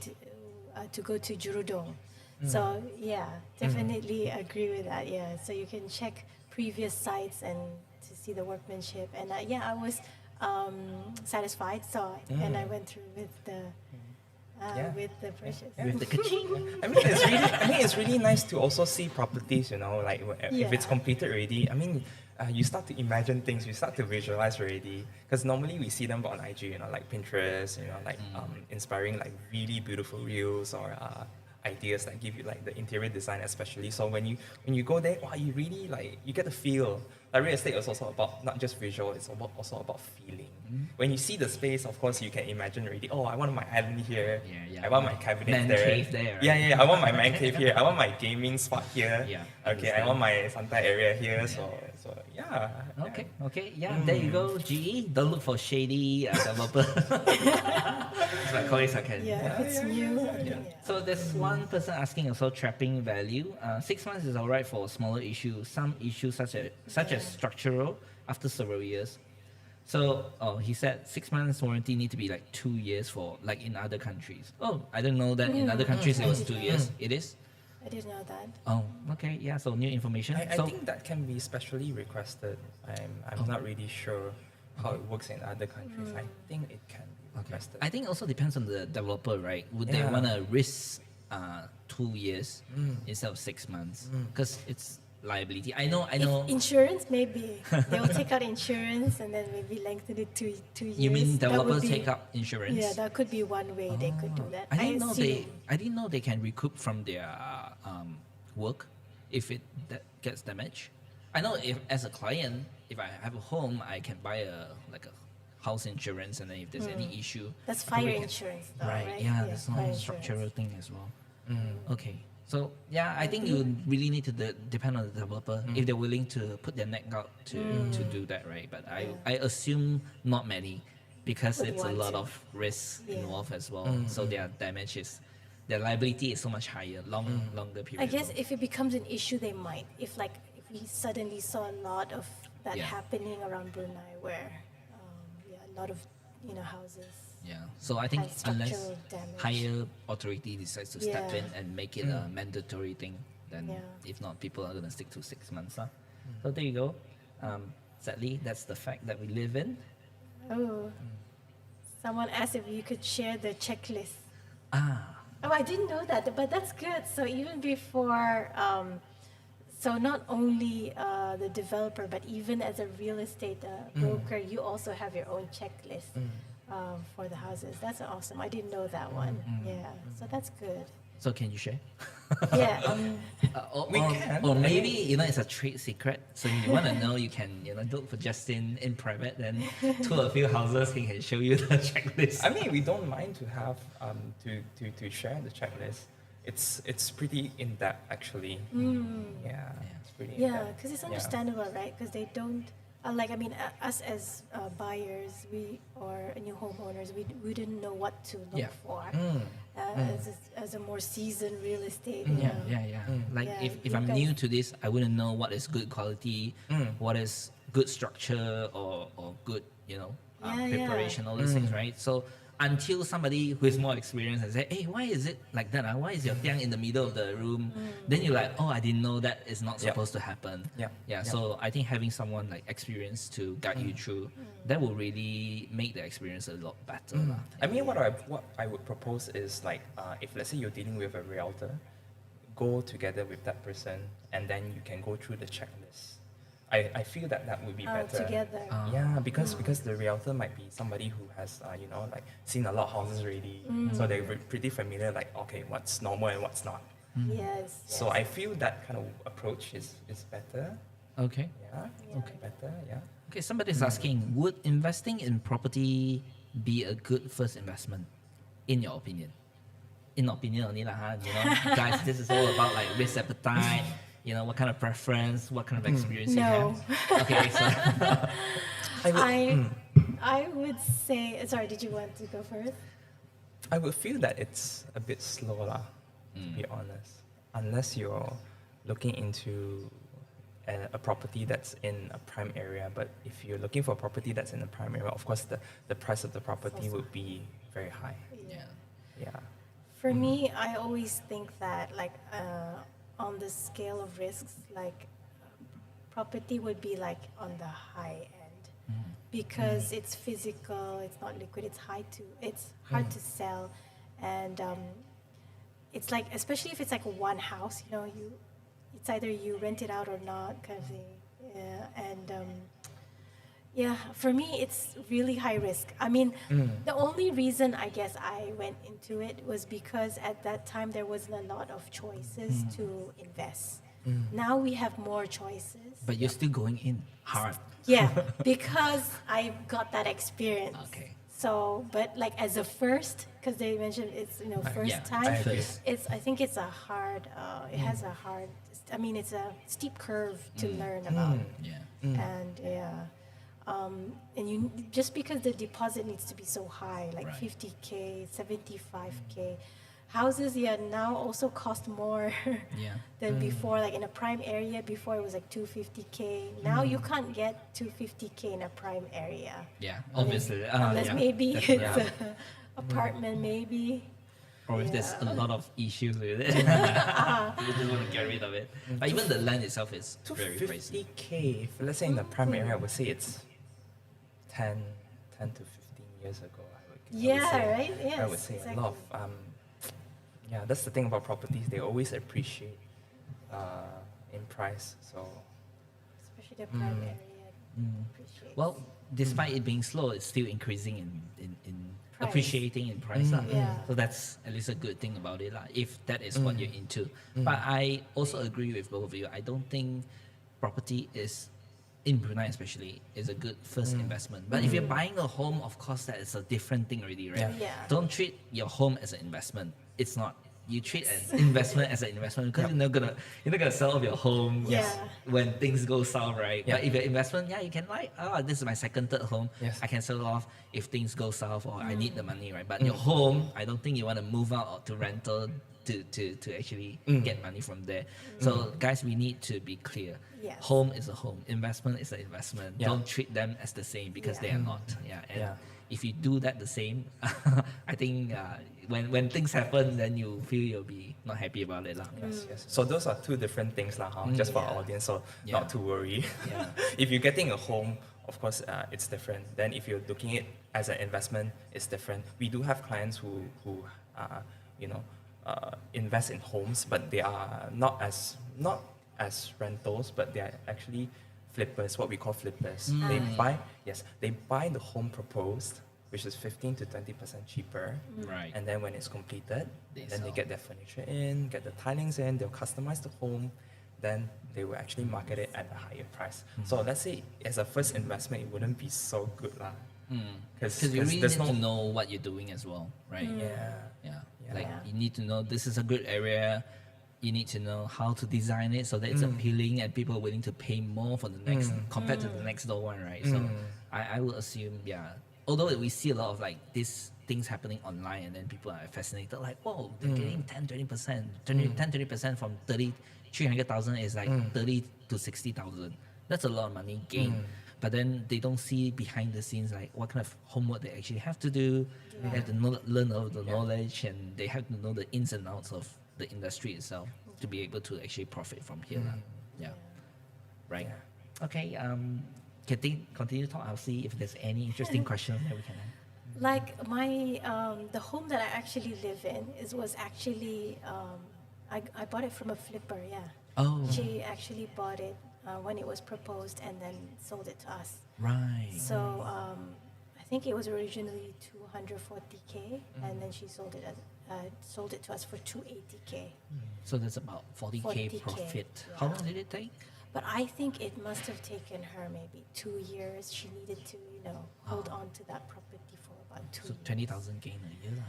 [SPEAKER 2] to go to Jurudong. So, yeah, definitely agree with that. Yeah, so you can check previous sites and to see the workmanship. And I was satisfied. So and I went through with the with the purchase.
[SPEAKER 1] With the ka-ching.
[SPEAKER 3] I mean, it's really nice to also see properties, like if it's
[SPEAKER 2] Yeah.
[SPEAKER 3] completed already. I mean, you start to imagine things, you start to visualize already. Because normally we see them on IG, like Pinterest, like inspiring like really beautiful reels or ideas that give you like the interior design especially. So when you go there, wow, you really like you get the feel. Like real estate is also about not just visual, it's also about feeling. When you see the space, of course you can imagine already, oh, I want my island here.
[SPEAKER 1] Yeah.
[SPEAKER 3] I want my cabinet
[SPEAKER 1] Man
[SPEAKER 3] there.
[SPEAKER 1] cave there, right?
[SPEAKER 3] Yeah, I want my man cave here. I want my gaming spot here.
[SPEAKER 1] Yeah,
[SPEAKER 3] Okay, I
[SPEAKER 1] understand.
[SPEAKER 3] want my Santa area here. So yeah.
[SPEAKER 1] Okay, yeah, there you go, GE. Don't look for shady developer. That's my colleagues I can.
[SPEAKER 2] Yeah, if it's new. Yeah.
[SPEAKER 1] So there's one person asking also trapping value. 6 months is alright for smaller issues. Some issues such as structural after several years. So he said 6 months warranty need to be like 2 years for like in other countries. Oh, I didn't know that in other countries it was 2 years. It is.
[SPEAKER 2] I didn't know that.
[SPEAKER 1] Oh, okay, yeah. So new information.
[SPEAKER 3] I
[SPEAKER 1] So
[SPEAKER 3] think that can be specially requested. I'm not really sure how it works in other countries. I think it can be requested.
[SPEAKER 1] I think also depends on the developer, right? Would they
[SPEAKER 3] Yeah.
[SPEAKER 1] want to risk 2 years instead of 6 months? Because it's liability. I know.
[SPEAKER 2] If insurance, maybe they will take out insurance and then maybe lengthen it to 2 years.
[SPEAKER 1] You mean
[SPEAKER 2] That would
[SPEAKER 1] developers
[SPEAKER 2] be-
[SPEAKER 1] take up insurance?
[SPEAKER 2] Yeah, that could be one way they could do that.
[SPEAKER 1] I didn't know
[SPEAKER 2] assume.
[SPEAKER 1] I didn't know they can recoup from their work if it gets damaged. I know if as a client, if I have a home, I can buy a house insurance, and then if there's any issue,
[SPEAKER 2] That's
[SPEAKER 1] I probably
[SPEAKER 2] fire
[SPEAKER 1] can-
[SPEAKER 2] insurance, though,
[SPEAKER 1] Right.
[SPEAKER 2] right?
[SPEAKER 1] Yeah, there's
[SPEAKER 2] fire
[SPEAKER 1] no structural
[SPEAKER 2] insurance.
[SPEAKER 1] thing as well. Okay. So yeah, I think you really need to depend on the developer if they're willing to put their neck out to do that, right? But I assume not many, because
[SPEAKER 2] Would
[SPEAKER 1] it's a
[SPEAKER 2] want
[SPEAKER 1] lot
[SPEAKER 2] to.
[SPEAKER 1] of risks
[SPEAKER 2] Yeah.
[SPEAKER 1] involved as well. So their damage is their liability is so much higher, longer period.
[SPEAKER 2] I guess if it becomes an issue, they might. If we suddenly saw a lot of that
[SPEAKER 1] Yeah.
[SPEAKER 2] happening around Brunei, where a lot of houses.
[SPEAKER 1] Yeah. So I think
[SPEAKER 2] Has
[SPEAKER 1] unless
[SPEAKER 2] structural damage.
[SPEAKER 1] higher authority decides to step
[SPEAKER 2] Yeah.
[SPEAKER 1] in and make it a mandatory thing, then
[SPEAKER 2] Yeah.
[SPEAKER 1] if not, people are gonna stick to 6 months. Huh? So there you go. Sadly, that's the fact that we live in.
[SPEAKER 2] Oh, someone asked if you could share the checklist.
[SPEAKER 1] Ah.
[SPEAKER 2] Oh, I didn't know that, but that's good. So even before, so not only the developer, but even as a real estate broker, you also have your own checklist for the houses. That's awesome. I didn't know that one. Yeah, so that's good.
[SPEAKER 1] So can you share?
[SPEAKER 2] Yeah.
[SPEAKER 3] We can.
[SPEAKER 1] Or maybe it's a trade secret. So if you want to know, you can look for Justin in private. Then to a few houses, he can show you the checklist.
[SPEAKER 3] I mean, we don't mind to have to share the checklist. It's pretty in depth actually. Yeah, it's pretty.
[SPEAKER 2] Yeah,
[SPEAKER 3] in-depth.
[SPEAKER 2] because it's understandable, right? Because they don't, us as buyers, or new homeowners, we didn't know what to look
[SPEAKER 1] Yeah.
[SPEAKER 2] for as a more seasoned real estate.
[SPEAKER 1] Yeah. Like
[SPEAKER 2] Yeah,
[SPEAKER 1] if
[SPEAKER 2] you
[SPEAKER 1] I'm
[SPEAKER 2] guys-
[SPEAKER 1] new to this, I wouldn't know what is good quality, what is good structure or good,
[SPEAKER 2] Yeah,
[SPEAKER 1] preparation, all these things, right? So until somebody who is more experienced and say, hey, why is it like that? Why is your tiang in the middle of the room? Then you're like, oh, I didn't know that is not
[SPEAKER 3] Yeah.
[SPEAKER 1] supposed to happen.
[SPEAKER 3] Yeah.
[SPEAKER 1] Yeah.
[SPEAKER 3] Yeah.
[SPEAKER 1] So I think having someone like experienced to guide you through, that will really make the experience a lot better. lah.
[SPEAKER 3] I mean, what I would propose is like, if let's say you're dealing with a realtor, go together with that person, and then you can go through the checklist. I feel that would be better.
[SPEAKER 2] Together.
[SPEAKER 3] Yeah, because the realtor might be somebody who has like seen a lot of houses already, so they're pretty familiar. Like, okay, what's normal and what's not.
[SPEAKER 2] Yes.
[SPEAKER 3] So I feel that kind of approach is better.
[SPEAKER 1] Okay.
[SPEAKER 3] Yeah.
[SPEAKER 2] Okay.
[SPEAKER 3] Better. Yeah.
[SPEAKER 1] Okay, somebody's asking, would investing in property be a good first investment, in your opinion? In opinion only lah, guys, this is all about like risk appetite, what kind of preference, what kind of experience you
[SPEAKER 2] No.
[SPEAKER 1] have. Okay, so
[SPEAKER 2] I would say. Sorry, did you want to go first?
[SPEAKER 3] I would feel that it's a bit slow lah, to be honest. Unless you're looking into a property that's in a prime area. But if you're looking for a property that's in a prime area, of course the price of the property would be very high.
[SPEAKER 1] yeah.
[SPEAKER 3] Yeah.
[SPEAKER 2] For me, I always think that on the scale of risks, property would be like on the high end because it's physical, it's not liquid, it's hard to sell, and it's like, especially if it's like one house, it's either you rent it out or not kind of thing. Yeah, and for me, it's really high risk. I mean, the only reason I guess I went into it was because at that time there wasn't a lot of choices to invest. Now we have more choices.
[SPEAKER 1] But you're still going in hard.
[SPEAKER 2] Yeah, because I got that experience.
[SPEAKER 1] Okay.
[SPEAKER 2] So, but like as a first, because they mentioned it's first
[SPEAKER 1] yeah,
[SPEAKER 2] time.
[SPEAKER 3] I agree.
[SPEAKER 2] I think it's a hard. It has a hard. I mean, it's a steep curve to learn about.
[SPEAKER 1] Yeah.
[SPEAKER 2] And and you just because the deposit needs to be so high, like
[SPEAKER 1] Right.
[SPEAKER 2] 50K, 75K. Houses now also cost more
[SPEAKER 1] Yeah.
[SPEAKER 2] than before. Like in a prime area, before it was like 250K. Now you can't get 250K in a prime area.
[SPEAKER 1] Yeah. Obviously.
[SPEAKER 2] Unless
[SPEAKER 1] yeah,
[SPEAKER 2] maybe
[SPEAKER 1] definitely.
[SPEAKER 2] it's an apartment, maybe.
[SPEAKER 1] Or if there's a lot of issues with it, you just want to get rid of it. But even the land itself is very pricey.
[SPEAKER 3] 250K. If let's say in the prime area, I would say it's 10 to 15 years ago. I would
[SPEAKER 2] Yeah,
[SPEAKER 3] say.
[SPEAKER 2] right? Yes,
[SPEAKER 3] I would say a lot of that's the thing about properties. They always appreciate in price. So
[SPEAKER 2] Especially the prime area. Appreciates.
[SPEAKER 1] Well, despite it being slow, it's still increasing in
[SPEAKER 2] Price.
[SPEAKER 1] appreciating in price. lah.
[SPEAKER 2] Yeah.
[SPEAKER 1] So that's at least a good thing about it, lah, if that is what you're into. But I also agree with both of you. I don't think property is, in Brunei especially, is a good first investment. But if you're buying a home, of course, that is a different thing already, right?
[SPEAKER 3] Yeah.
[SPEAKER 2] Yeah.
[SPEAKER 1] Don't treat your home as an investment. It's not. you treat an investment as an investment because you're not gonna sell off your home
[SPEAKER 2] Yeah.
[SPEAKER 1] when things go south, right?
[SPEAKER 3] Yeah.
[SPEAKER 1] But if your investment, you can this is my second, third home.
[SPEAKER 3] Yes.
[SPEAKER 1] I can sell it off if things go south or I need the money, right? But
[SPEAKER 3] Mm.
[SPEAKER 1] your home, I don't think you want to move out or to rental to actually get money from there. So guys, we need to be clear.
[SPEAKER 2] Yes.
[SPEAKER 1] Home is a home. Investment is an investment.
[SPEAKER 3] Yeah.
[SPEAKER 1] Don't treat them as the same because
[SPEAKER 2] Yeah.
[SPEAKER 1] they are not. Yeah. And
[SPEAKER 3] Yeah.
[SPEAKER 1] if you do that the same, I think when things happen, then you feel you'll be not happy about it, lah.
[SPEAKER 3] Yes. So those are two different things, lah, just for
[SPEAKER 2] Yeah.
[SPEAKER 3] our audience. So
[SPEAKER 1] Yeah.
[SPEAKER 3] not to worry.
[SPEAKER 1] Yeah.
[SPEAKER 3] If you're getting a home, of course, it's different. Then if you're looking at it as an investment, it's different. We do have clients who invest in homes, but they are not as rentals, but they are actually flippers, what we call flippers. They buy the home proposed, which is 15 to 20% cheaper.
[SPEAKER 1] Right.
[SPEAKER 3] And then when it's completed,
[SPEAKER 1] They
[SPEAKER 3] then they
[SPEAKER 1] sell.
[SPEAKER 3] get their furniture in, get the tilings in, they'll customize the home, then they will actually market it at a higher price. So let's say as a first investment, it wouldn't be so good, lah.
[SPEAKER 1] Because you really
[SPEAKER 3] there's
[SPEAKER 1] need to know what you're doing as well, right?
[SPEAKER 3] Yeah.
[SPEAKER 1] Yeah.
[SPEAKER 3] Yeah.
[SPEAKER 1] Like
[SPEAKER 2] Yeah.
[SPEAKER 1] you need to know this is a good area. You need to know how to design it so that it's appealing and people are willing to pay more for the next compared to the next door one, right? So I would assume, although we see a lot of like these things happening online and then people are fascinated, like, whoa, they're getting 10, 20%, 20% from 300,000 is like 30 to 60,000. That's a lot of money gained. But then they don't see behind the scenes like what kind of homework they actually have to do. They have to learn all the knowledge and they have to know the ins and outs of the industry itself to be able to actually profit from here. Yeah. Right.
[SPEAKER 3] Yeah.
[SPEAKER 1] Okay. Continue to talk. I'll see if there's any interesting questions that we can have.
[SPEAKER 2] Like my the home that I actually live in was actually I bought it from a flipper. Yeah.
[SPEAKER 1] Oh,
[SPEAKER 2] She actually bought it when it was proposed and then sold it to us.
[SPEAKER 1] right.
[SPEAKER 2] So I think it was originally 240K, and then she sold it to us for 280K.
[SPEAKER 1] So that's about 40K
[SPEAKER 2] 40K,
[SPEAKER 1] profit. How
[SPEAKER 2] yeah.
[SPEAKER 1] long did it take?
[SPEAKER 2] But I think it must have taken her maybe 2 years. She needed to, hold on to that property for about 2
[SPEAKER 1] So
[SPEAKER 2] years.
[SPEAKER 1] 20,000 gain a year.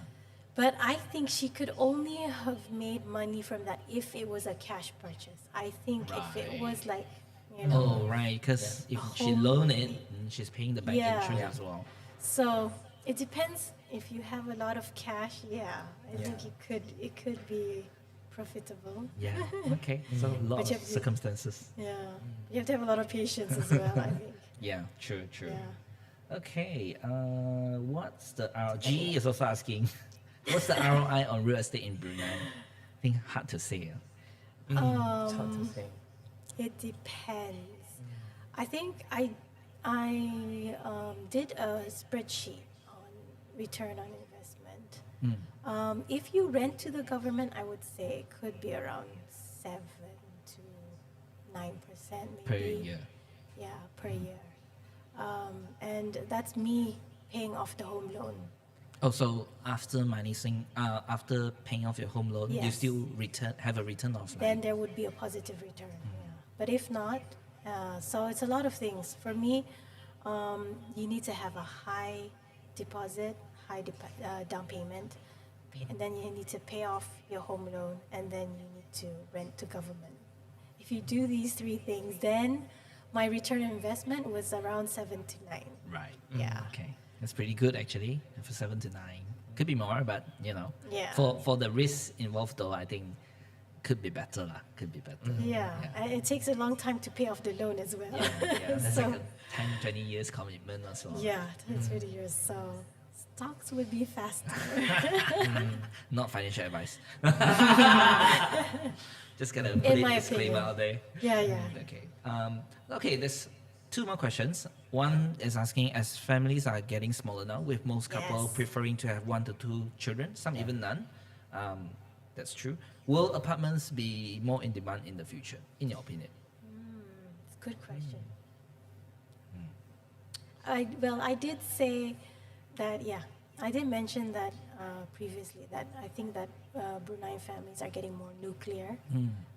[SPEAKER 2] But I think she could only have made money from that if it was a cash purchase. I think if it
[SPEAKER 1] Right.
[SPEAKER 2] was like,
[SPEAKER 1] Oh, right. Because if she
[SPEAKER 2] Home
[SPEAKER 1] loan it,
[SPEAKER 2] money.
[SPEAKER 1] she's paying the bank
[SPEAKER 2] Yeah.
[SPEAKER 1] interest
[SPEAKER 3] Yeah.
[SPEAKER 1] as well.
[SPEAKER 2] So it depends. If you have a lot of cash, I think
[SPEAKER 3] Yeah.
[SPEAKER 2] it could be profitable.
[SPEAKER 1] Yeah. Okay. So a lot
[SPEAKER 2] But you
[SPEAKER 1] of
[SPEAKER 2] have to-
[SPEAKER 1] circumstances.
[SPEAKER 2] Yeah, you have to have a lot of patience as well. I think.
[SPEAKER 1] Yeah. True. True.
[SPEAKER 2] Yeah.
[SPEAKER 1] Okay. What's the G is also asking, what's the ROI on real estate in Brunei? I think hard to say.
[SPEAKER 3] It's hard to say.
[SPEAKER 2] It depends. I think I did a spreadsheet on return on investment. If you rent to the government, I would say it could be around 7 to 9% maybe.
[SPEAKER 1] Per year.
[SPEAKER 2] Yeah, per year. And that's me paying off the home loan.
[SPEAKER 1] Oh, so after after paying off your home loan, you
[SPEAKER 2] Yes.
[SPEAKER 1] still have a return of like,
[SPEAKER 2] Then there would be a positive return. Yeah. But if not, so it's a lot of things. For me, you need to have a high deposit, down payment, and then you need to pay off your home loan, and then you need to rent to government. If you do these 3 things, then my return on investment was around 7 to 9.
[SPEAKER 1] right.
[SPEAKER 2] Yeah.
[SPEAKER 1] Okay. That's pretty good actually for 7 to 9. Could be more, but
[SPEAKER 2] Yeah.
[SPEAKER 1] For the risks involved though, I think could be better lah. Could be better.
[SPEAKER 2] Yeah, and it takes a long time to pay off the loan as well.
[SPEAKER 1] Yeah, that's
[SPEAKER 2] So-
[SPEAKER 1] like a 10, 20 years commitment as well.
[SPEAKER 2] Yeah, 20 years. So stocks would be faster.
[SPEAKER 1] Not financial advice. Just gonna put
[SPEAKER 2] In
[SPEAKER 1] it
[SPEAKER 2] my
[SPEAKER 1] disclaimer
[SPEAKER 2] opinion.
[SPEAKER 1] out there.
[SPEAKER 2] Yeah, yeah.
[SPEAKER 1] Okay. Okay, there's 2 more questions. One is asking, as families are getting smaller now, with most couple
[SPEAKER 2] Yes.
[SPEAKER 1] preferring to have 1 to 2 children, some even none. That's true. Will apartments be more in demand in the future, in your opinion?
[SPEAKER 2] It's a good question. I did say that, I did mention that previously, that I think that Brunei families are getting more nuclear.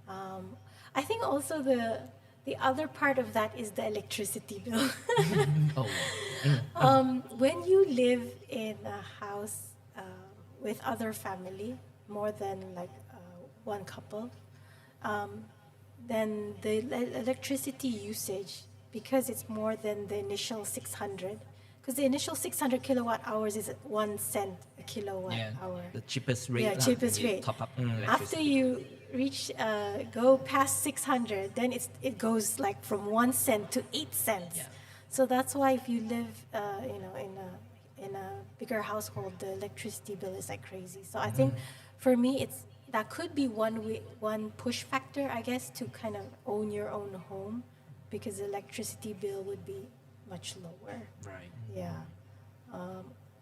[SPEAKER 2] I think also the other part of that is the electricity bill.
[SPEAKER 1] Oh,
[SPEAKER 2] When you live in a house with other family, more than like one couple, then the electricity usage, because it's more than the initial 600, because the initial 600 kilowatt hours is at 1 cent a kilowatt hour.
[SPEAKER 1] The cheapest rate.
[SPEAKER 2] Yeah,
[SPEAKER 1] lah,
[SPEAKER 2] cheapest
[SPEAKER 1] when you
[SPEAKER 2] rate.
[SPEAKER 1] Top up
[SPEAKER 2] After
[SPEAKER 1] electricity.
[SPEAKER 2] you reach, go past 600, then it goes like from 1 cent to 8 cents.
[SPEAKER 1] Yeah.
[SPEAKER 2] So that's why if you live, in a bigger household, the electricity bill is like crazy. So I think for me, that could be one push factor, I guess, to kind of own your own home, because the electricity bill would be much lower.
[SPEAKER 1] Right.
[SPEAKER 2] Yeah.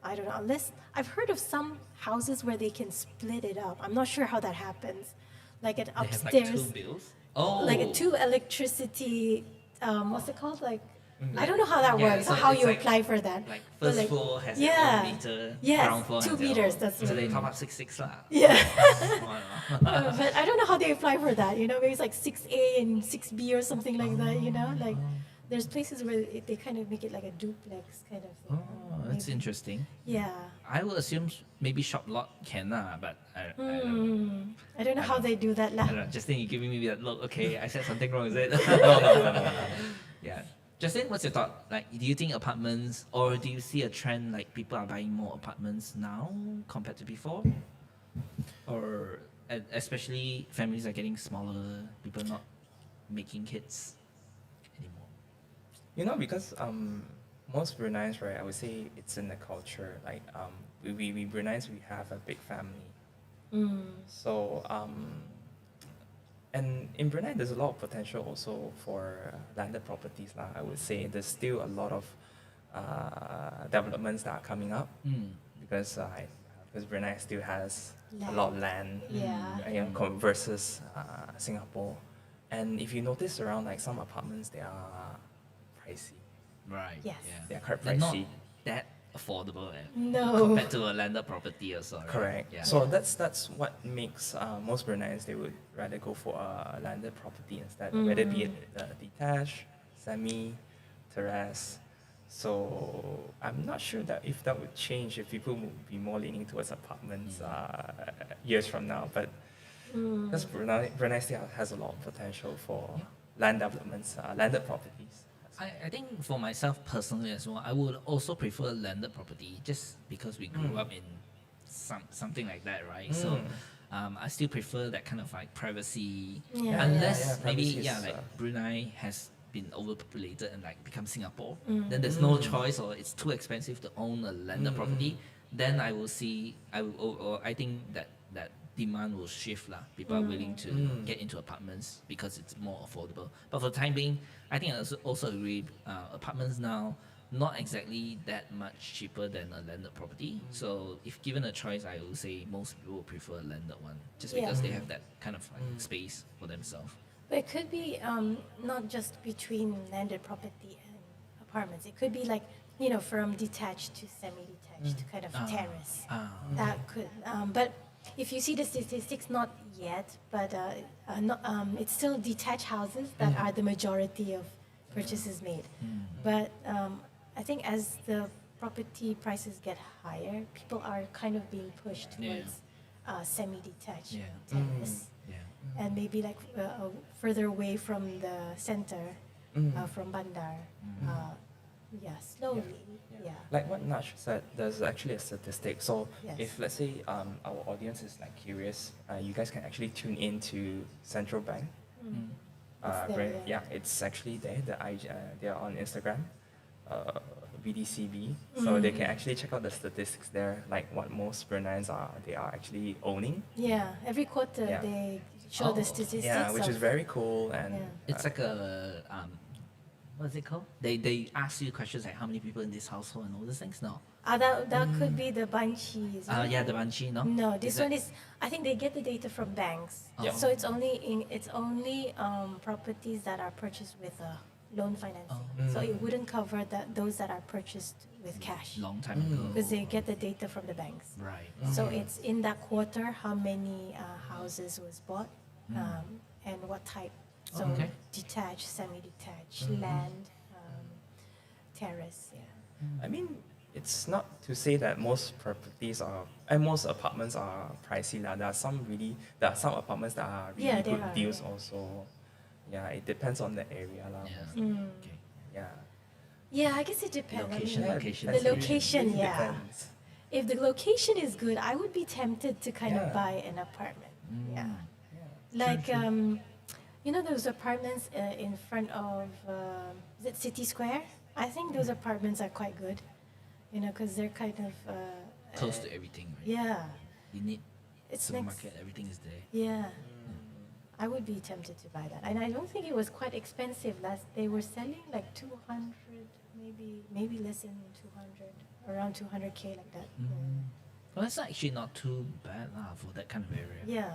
[SPEAKER 2] I don't know. Unless I've heard of some houses where they can split it up. I'm not sure how that happens. Like at
[SPEAKER 1] They have
[SPEAKER 2] upstairs,
[SPEAKER 1] like 2 bills. Oh.
[SPEAKER 2] like a 2 electricity. What's it called? Like I don't know how that
[SPEAKER 1] Yeah,
[SPEAKER 2] works.
[SPEAKER 1] so
[SPEAKER 2] how
[SPEAKER 1] it's
[SPEAKER 2] you
[SPEAKER 1] like-
[SPEAKER 2] apply for that.
[SPEAKER 1] Like
[SPEAKER 2] But
[SPEAKER 1] first
[SPEAKER 2] like-
[SPEAKER 1] floor has
[SPEAKER 2] yeah.
[SPEAKER 1] their own meter,
[SPEAKER 2] Yes,
[SPEAKER 1] ground floor
[SPEAKER 2] 2
[SPEAKER 1] has their
[SPEAKER 2] meters,
[SPEAKER 1] own.
[SPEAKER 2] that's
[SPEAKER 1] So
[SPEAKER 2] right.
[SPEAKER 1] they top up 6 lah.
[SPEAKER 2] Yeah.
[SPEAKER 1] Wow.
[SPEAKER 2] But I don't know how they apply for that. Maybe it's like 6A and 6B or something like that. Like there's places where they kind of make it like a duplex kind of thing.
[SPEAKER 1] Oh, that's
[SPEAKER 2] Maybe.
[SPEAKER 1] interesting.
[SPEAKER 2] Yeah.
[SPEAKER 1] I would assume maybe shop lot can but I don't,
[SPEAKER 2] I don't know how they do that.
[SPEAKER 1] I
[SPEAKER 2] Lah.
[SPEAKER 1] don't know. Justin, you giving me that look. Okay, I said something wrong, is it?
[SPEAKER 3] No.
[SPEAKER 1] Yeah. Justin, what's your thought? Like, do you think apartments, or do you see a trend like people are buying more apartments now compared to before? Or especially families are getting smaller, people not making kids anymore?
[SPEAKER 3] Because most Bruneians, right, I would say it's in the culture. Like we Bruneians, we have a big family. So and in Brunei, there's a lot of potential also for landed properties. I would say there's still a lot of developments that are coming up because Brunei still has a lot of land
[SPEAKER 2] Yeah.
[SPEAKER 3] versus Singapore. And if you notice around, like some apartments, they are pricey.
[SPEAKER 1] Right.
[SPEAKER 2] Yes.
[SPEAKER 1] Yeah.
[SPEAKER 3] They're quite
[SPEAKER 1] They're not
[SPEAKER 3] pricey.
[SPEAKER 1] that affordable
[SPEAKER 2] No.
[SPEAKER 1] compared to a landed property also. Right?
[SPEAKER 3] Correct.
[SPEAKER 1] Yeah.
[SPEAKER 3] So that's what makes most Bruneians, they would rather go for a landed property instead, whether be it detached, semi, terrace. So I'm not sure that if that would change, if people would be more leaning towards apartments years from now. But because Brunei still has a lot of potential for land developments, landed properties.
[SPEAKER 1] I think for myself personally as well, I would also prefer landed property just because we grew up in something like that, right? So I still prefer that kind of like privacy.
[SPEAKER 2] Yeah.
[SPEAKER 1] Unless maybe
[SPEAKER 3] privacy is,
[SPEAKER 1] like Brunei has been overpopulated and like become Singapore, then there's no choice or it's too expensive to own a landed property. Then I will see or I think that demand will shift lah. People are willing to get into apartments because it's more affordable. But for the time being, I think I also agree. Apartments now not exactly that much cheaper than a landed property. So if given a choice, I would say most people will prefer a landed one just because they have that kind of like space for themselves.
[SPEAKER 2] But it could be not just between landed property and apartments. It could be like, from detached to semi-detached to kind of terrace. That could, but if you see the statistics, not yet, but it's still detached houses that are the majority of purchases made. But I think as the property prices get higher, people are kind of being pushed towards semi-detached terrace. And maybe like further away from the center, from Bandar. Slowly. Yeah.
[SPEAKER 3] Like what Nash said, there's actually a statistic. So
[SPEAKER 2] Yes.
[SPEAKER 3] if let's say our audience is like curious, you guys can actually tune in to Central Bank.
[SPEAKER 2] It's there, yeah.
[SPEAKER 3] It's actually there. They are on Instagram, BDCB. So they can actually check out the statistics there, like what most Bruneians they are actually owning.
[SPEAKER 2] Yeah, every quarter
[SPEAKER 3] Yeah.
[SPEAKER 2] they show the
[SPEAKER 1] Oh.
[SPEAKER 2] statistics.
[SPEAKER 3] Yeah, which is
[SPEAKER 2] of-
[SPEAKER 3] very cool. And
[SPEAKER 2] Yeah.
[SPEAKER 1] It's like a what's it called? They ask you questions like how many people in this household and all those things. No.
[SPEAKER 2] that could be the banchi. Isn't it?
[SPEAKER 1] Yeah, the banshee. No.
[SPEAKER 2] No, this
[SPEAKER 1] Is
[SPEAKER 2] one
[SPEAKER 1] it-
[SPEAKER 2] is. I think they get the data from banks.
[SPEAKER 1] Yeah.
[SPEAKER 2] So it's only properties that are purchased with loan financing. So it wouldn't cover those that are purchased with cash
[SPEAKER 1] long time ago.
[SPEAKER 2] because they get the data from the banks.
[SPEAKER 1] Right.
[SPEAKER 2] So it's in that quarter how many houses was bought and what type. So
[SPEAKER 1] Okay.
[SPEAKER 2] detached, semi-detached, land, terrace. Yeah.
[SPEAKER 3] I mean, it's not to say that most properties are and most apartments are pricey lah. There are some apartments that are really
[SPEAKER 2] Yeah, there
[SPEAKER 3] good
[SPEAKER 2] are,
[SPEAKER 3] deals
[SPEAKER 2] yeah.
[SPEAKER 3] also. Yeah, it depends on the area lah.
[SPEAKER 1] Yeah.
[SPEAKER 3] mostly.
[SPEAKER 1] Okay.
[SPEAKER 3] Yeah.
[SPEAKER 2] Yeah, I guess it depends.
[SPEAKER 1] Location,
[SPEAKER 2] I mean,
[SPEAKER 1] location.
[SPEAKER 2] the
[SPEAKER 3] That's really-
[SPEAKER 2] location,
[SPEAKER 3] really
[SPEAKER 2] yeah.
[SPEAKER 3] depends.
[SPEAKER 2] If the location is good, I would be tempted to kind
[SPEAKER 3] Yeah.
[SPEAKER 2] of buy an apartment. Yeah.
[SPEAKER 3] Yeah.
[SPEAKER 2] Like, you know those apartments in front of, is it City Square? I think those apartments are quite good, you know, because they're kind of,
[SPEAKER 1] Close to everything, right?
[SPEAKER 2] yeah,
[SPEAKER 1] You need
[SPEAKER 2] it's next,
[SPEAKER 1] supermarket, everything is there.
[SPEAKER 2] yeah. I would be tempted to buy that. And I don't think it was quite expensive. They were selling like 200, maybe less than 200, around 200K like that.
[SPEAKER 1] Well, that's actually not too bad for that kind of area.
[SPEAKER 2] Yeah.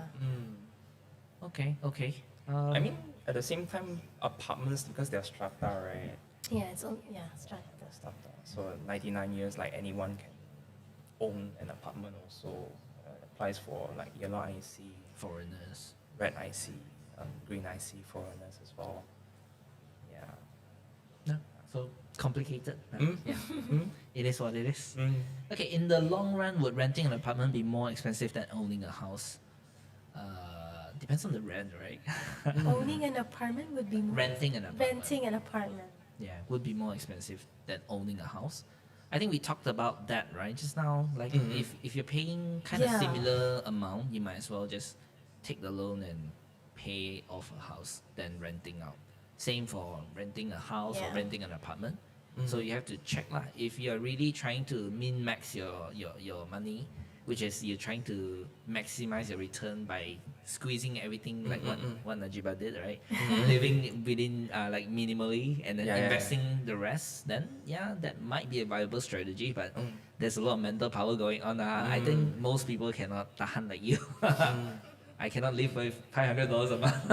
[SPEAKER 1] Okay, okay.
[SPEAKER 3] I mean, at the same time, apartments, because they're strata, right?
[SPEAKER 2] Yeah, it's all, yeah, strata.
[SPEAKER 3] They're strata. So 99 years, like anyone can own an apartment also. Applies for like yellow IC,
[SPEAKER 1] Foreigners.
[SPEAKER 3] red IC, green IC foreigners as well. Yeah.
[SPEAKER 1] No, so complicated. but
[SPEAKER 3] Mm.
[SPEAKER 1] Yeah, it is what it is.
[SPEAKER 3] Mm.
[SPEAKER 1] Okay, in the long run, would renting an apartment be more expensive than owning a house? Depends on the rent, right?
[SPEAKER 2] Owning an apartment would be more,
[SPEAKER 1] Renting an apartment.
[SPEAKER 2] renting an apartment.
[SPEAKER 1] Yeah, would be more expensive than owning a house. I think we talked about that, right? Just now, like
[SPEAKER 3] Mhm.
[SPEAKER 1] if you're paying kind of
[SPEAKER 2] Yeah.
[SPEAKER 1] similar amount, you might as well just take the loan and pay off a house than renting out. Same for renting a house or
[SPEAKER 2] Yeah.
[SPEAKER 1] renting an apartment. So you have to check lah. If you're really trying to min-max your money, which is you're trying to maximize your return by squeezing everything like what Najiba did, right? Living within like minimally and then
[SPEAKER 3] Yeah, yeah,
[SPEAKER 1] investing the rest, then yeah, that might be a viable strategy. But
[SPEAKER 3] Mm.
[SPEAKER 1] there's a lot of mental power going on. I think most people cannot tahan like you. I cannot live with $500 a month.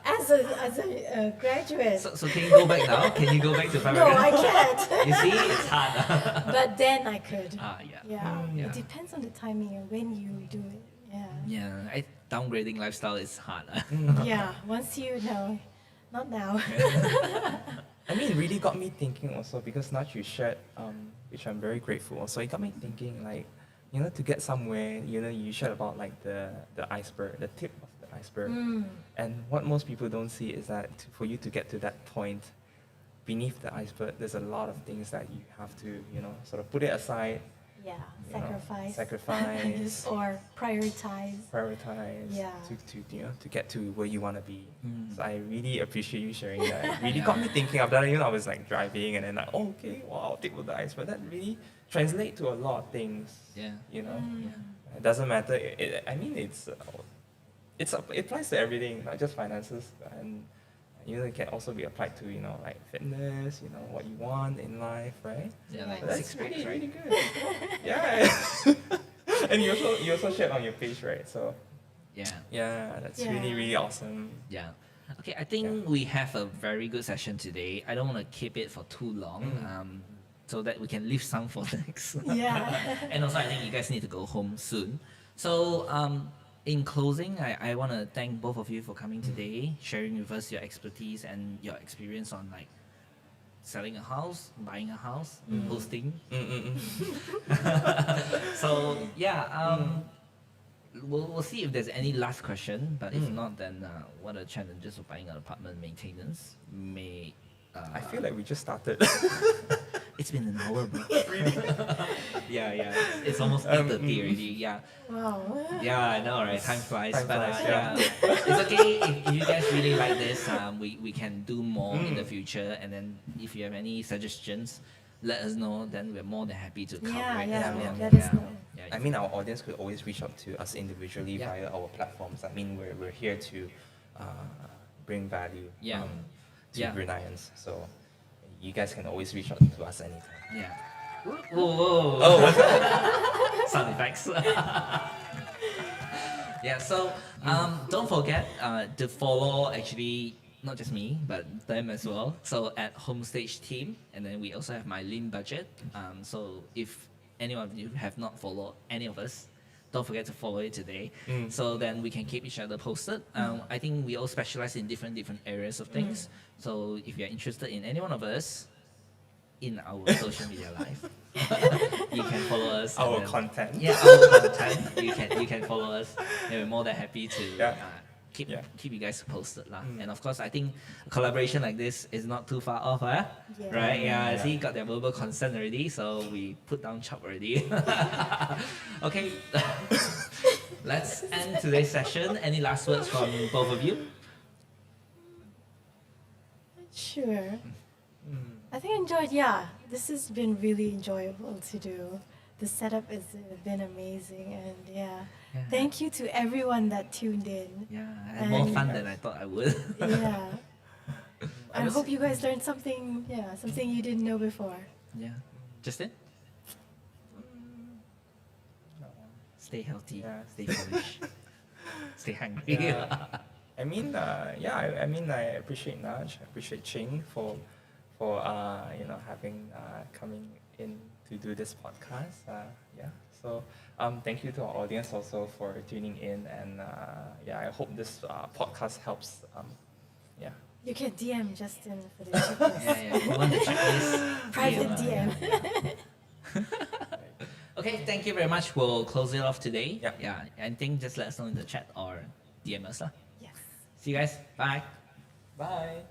[SPEAKER 2] As a graduate,
[SPEAKER 1] So can you go back now? Can you go back to 500?
[SPEAKER 2] no, I can't.
[SPEAKER 1] You see, it's hard.
[SPEAKER 2] But then I could.
[SPEAKER 1] Yeah.
[SPEAKER 2] Yeah.
[SPEAKER 1] Yeah.
[SPEAKER 2] It depends on the timing and when you do it. Yeah.
[SPEAKER 1] Yeah, downgrading lifestyle is hard.
[SPEAKER 2] Yeah. Once you know, not now.
[SPEAKER 3] I mean, it really got me thinking also because now you shared, which I'm very grateful. Also, it got me thinking like, you know, to get somewhere, you know, you shared about like the iceberg, the tip of the iceberg, and what most people don't see is that for you to get to that point, beneath the iceberg, there's a lot of things that you have to, you know, sort of put it aside,
[SPEAKER 2] Yeah.
[SPEAKER 3] you know,
[SPEAKER 2] Sacrifice. Or prioritize.
[SPEAKER 3] prioritize,
[SPEAKER 2] Yeah.
[SPEAKER 3] to you know, to get to where you want to be.
[SPEAKER 1] Mm.
[SPEAKER 3] So I really appreciate you sharing that. It really got me thinking of that. You know, I was like driving and then like, oh, okay, wow, tip of the iceberg. That really translate to a lot of things.
[SPEAKER 1] Yeah.
[SPEAKER 3] You know,
[SPEAKER 1] Yeah.
[SPEAKER 3] it doesn't matter. I mean, it applies to everything, not just finances, and you know, it can also be applied to, you know, like fitness, you know, what you want in life, right?
[SPEAKER 1] Yeah, like
[SPEAKER 2] Yeah.
[SPEAKER 1] six
[SPEAKER 3] That's
[SPEAKER 1] packs,
[SPEAKER 3] really,
[SPEAKER 1] right?
[SPEAKER 3] really good. Yeah. And you also shared on your page, right? So
[SPEAKER 1] Yeah.
[SPEAKER 3] yeah, that's
[SPEAKER 2] Yeah.
[SPEAKER 3] really, really awesome.
[SPEAKER 1] Yeah. Okay, I think we have a very good session today. I don't want to keep it for too long, so that we can leave some for next.
[SPEAKER 2] Yeah.
[SPEAKER 1] And also, I think you guys need to go home soon. So, in closing, I want to thank both of you for coming today, sharing with us your expertise and your experience on like selling a house, buying a house, hosting. So yeah, we'll see if there's any last question. But if not, then what are the challenges of buying an apartment? Maintenance may.
[SPEAKER 3] I feel like we just started.
[SPEAKER 1] It's been an hour, bro. Yeah. It's almost 8:30 already. Yeah.
[SPEAKER 2] Wow.
[SPEAKER 1] Yeah, I know, right? Time flies.
[SPEAKER 3] Time
[SPEAKER 1] but
[SPEAKER 3] flies,
[SPEAKER 1] yeah. It's okay if you guys really like this. We can do more in the future. And then if you have any suggestions, let us know. Then we're more than happy to cover
[SPEAKER 2] Yeah,
[SPEAKER 1] it.
[SPEAKER 2] yeah.
[SPEAKER 3] yeah,
[SPEAKER 2] Let us know.
[SPEAKER 1] Yeah,
[SPEAKER 3] I mean, our audience could always reach out to us individually
[SPEAKER 1] Yeah.
[SPEAKER 3] via our platforms. I mean, we're here to bring value
[SPEAKER 1] Yeah.
[SPEAKER 3] to
[SPEAKER 1] Yeah.
[SPEAKER 3] Bruneians. So you guys can always reach out to us anytime.
[SPEAKER 1] Yeah. Whoa.
[SPEAKER 3] Oh,
[SPEAKER 1] Sound effects. Yeah, so don't forget to follow actually not just me but them as well. So at Homestage Team, and then we also have my lean budget. So if any of you have not followed any of us, don't forget to follow it today. So then we can keep each other posted. I think we all specialize in different areas of things. So if you're interested in any one of us, in our social media life. You can follow us. and
[SPEAKER 3] Our
[SPEAKER 1] then-
[SPEAKER 3] content.
[SPEAKER 1] Yeah, our content. You can follow us. And we're more than happy to
[SPEAKER 3] Yeah.
[SPEAKER 1] keep
[SPEAKER 3] Yeah.
[SPEAKER 1] keep you guys posted lah. And of course, I think a collaboration like this is not too far off,
[SPEAKER 2] Yeah.
[SPEAKER 1] right? Yeah,
[SPEAKER 3] Yeah.
[SPEAKER 1] see, got their verbal consent already, so we put down chop already. Okay, let's end today's session. Any last words from both of you?
[SPEAKER 2] Sure.
[SPEAKER 3] Mm.
[SPEAKER 2] I think I enjoyed, yeah, this has been really enjoyable to do. The setup has been amazing, and yeah,
[SPEAKER 1] Yeah.
[SPEAKER 2] thank you to everyone that tuned in.
[SPEAKER 1] Yeah, I had more
[SPEAKER 2] And-
[SPEAKER 1] fun than I thought I would.
[SPEAKER 2] Yeah. I
[SPEAKER 3] was-
[SPEAKER 2] hope you guys learned something, yeah, something you didn't know before.
[SPEAKER 1] Yeah. Justin?
[SPEAKER 3] No.
[SPEAKER 1] Stay healthy.
[SPEAKER 3] Yeah.
[SPEAKER 1] Stay foolish. Stay hungry.
[SPEAKER 3] Yeah. I mean, I mean, I appreciate Naj, I appreciate Ching for having coming in to do this podcast. Yeah. So thank you to our audience also for tuning in, and yeah, I hope this podcast helps. Yeah.
[SPEAKER 2] You can DM Justin for the checklist.
[SPEAKER 1] Yeah. If you want the checklist,
[SPEAKER 2] Private
[SPEAKER 1] DM.
[SPEAKER 2] DM.
[SPEAKER 1] Okay, thank you very much. We'll close it off today.
[SPEAKER 3] Yeah.
[SPEAKER 1] Yeah. Anything, just let us know in the chat or DM us.
[SPEAKER 2] Yes.
[SPEAKER 1] See you guys. Bye.
[SPEAKER 3] Bye.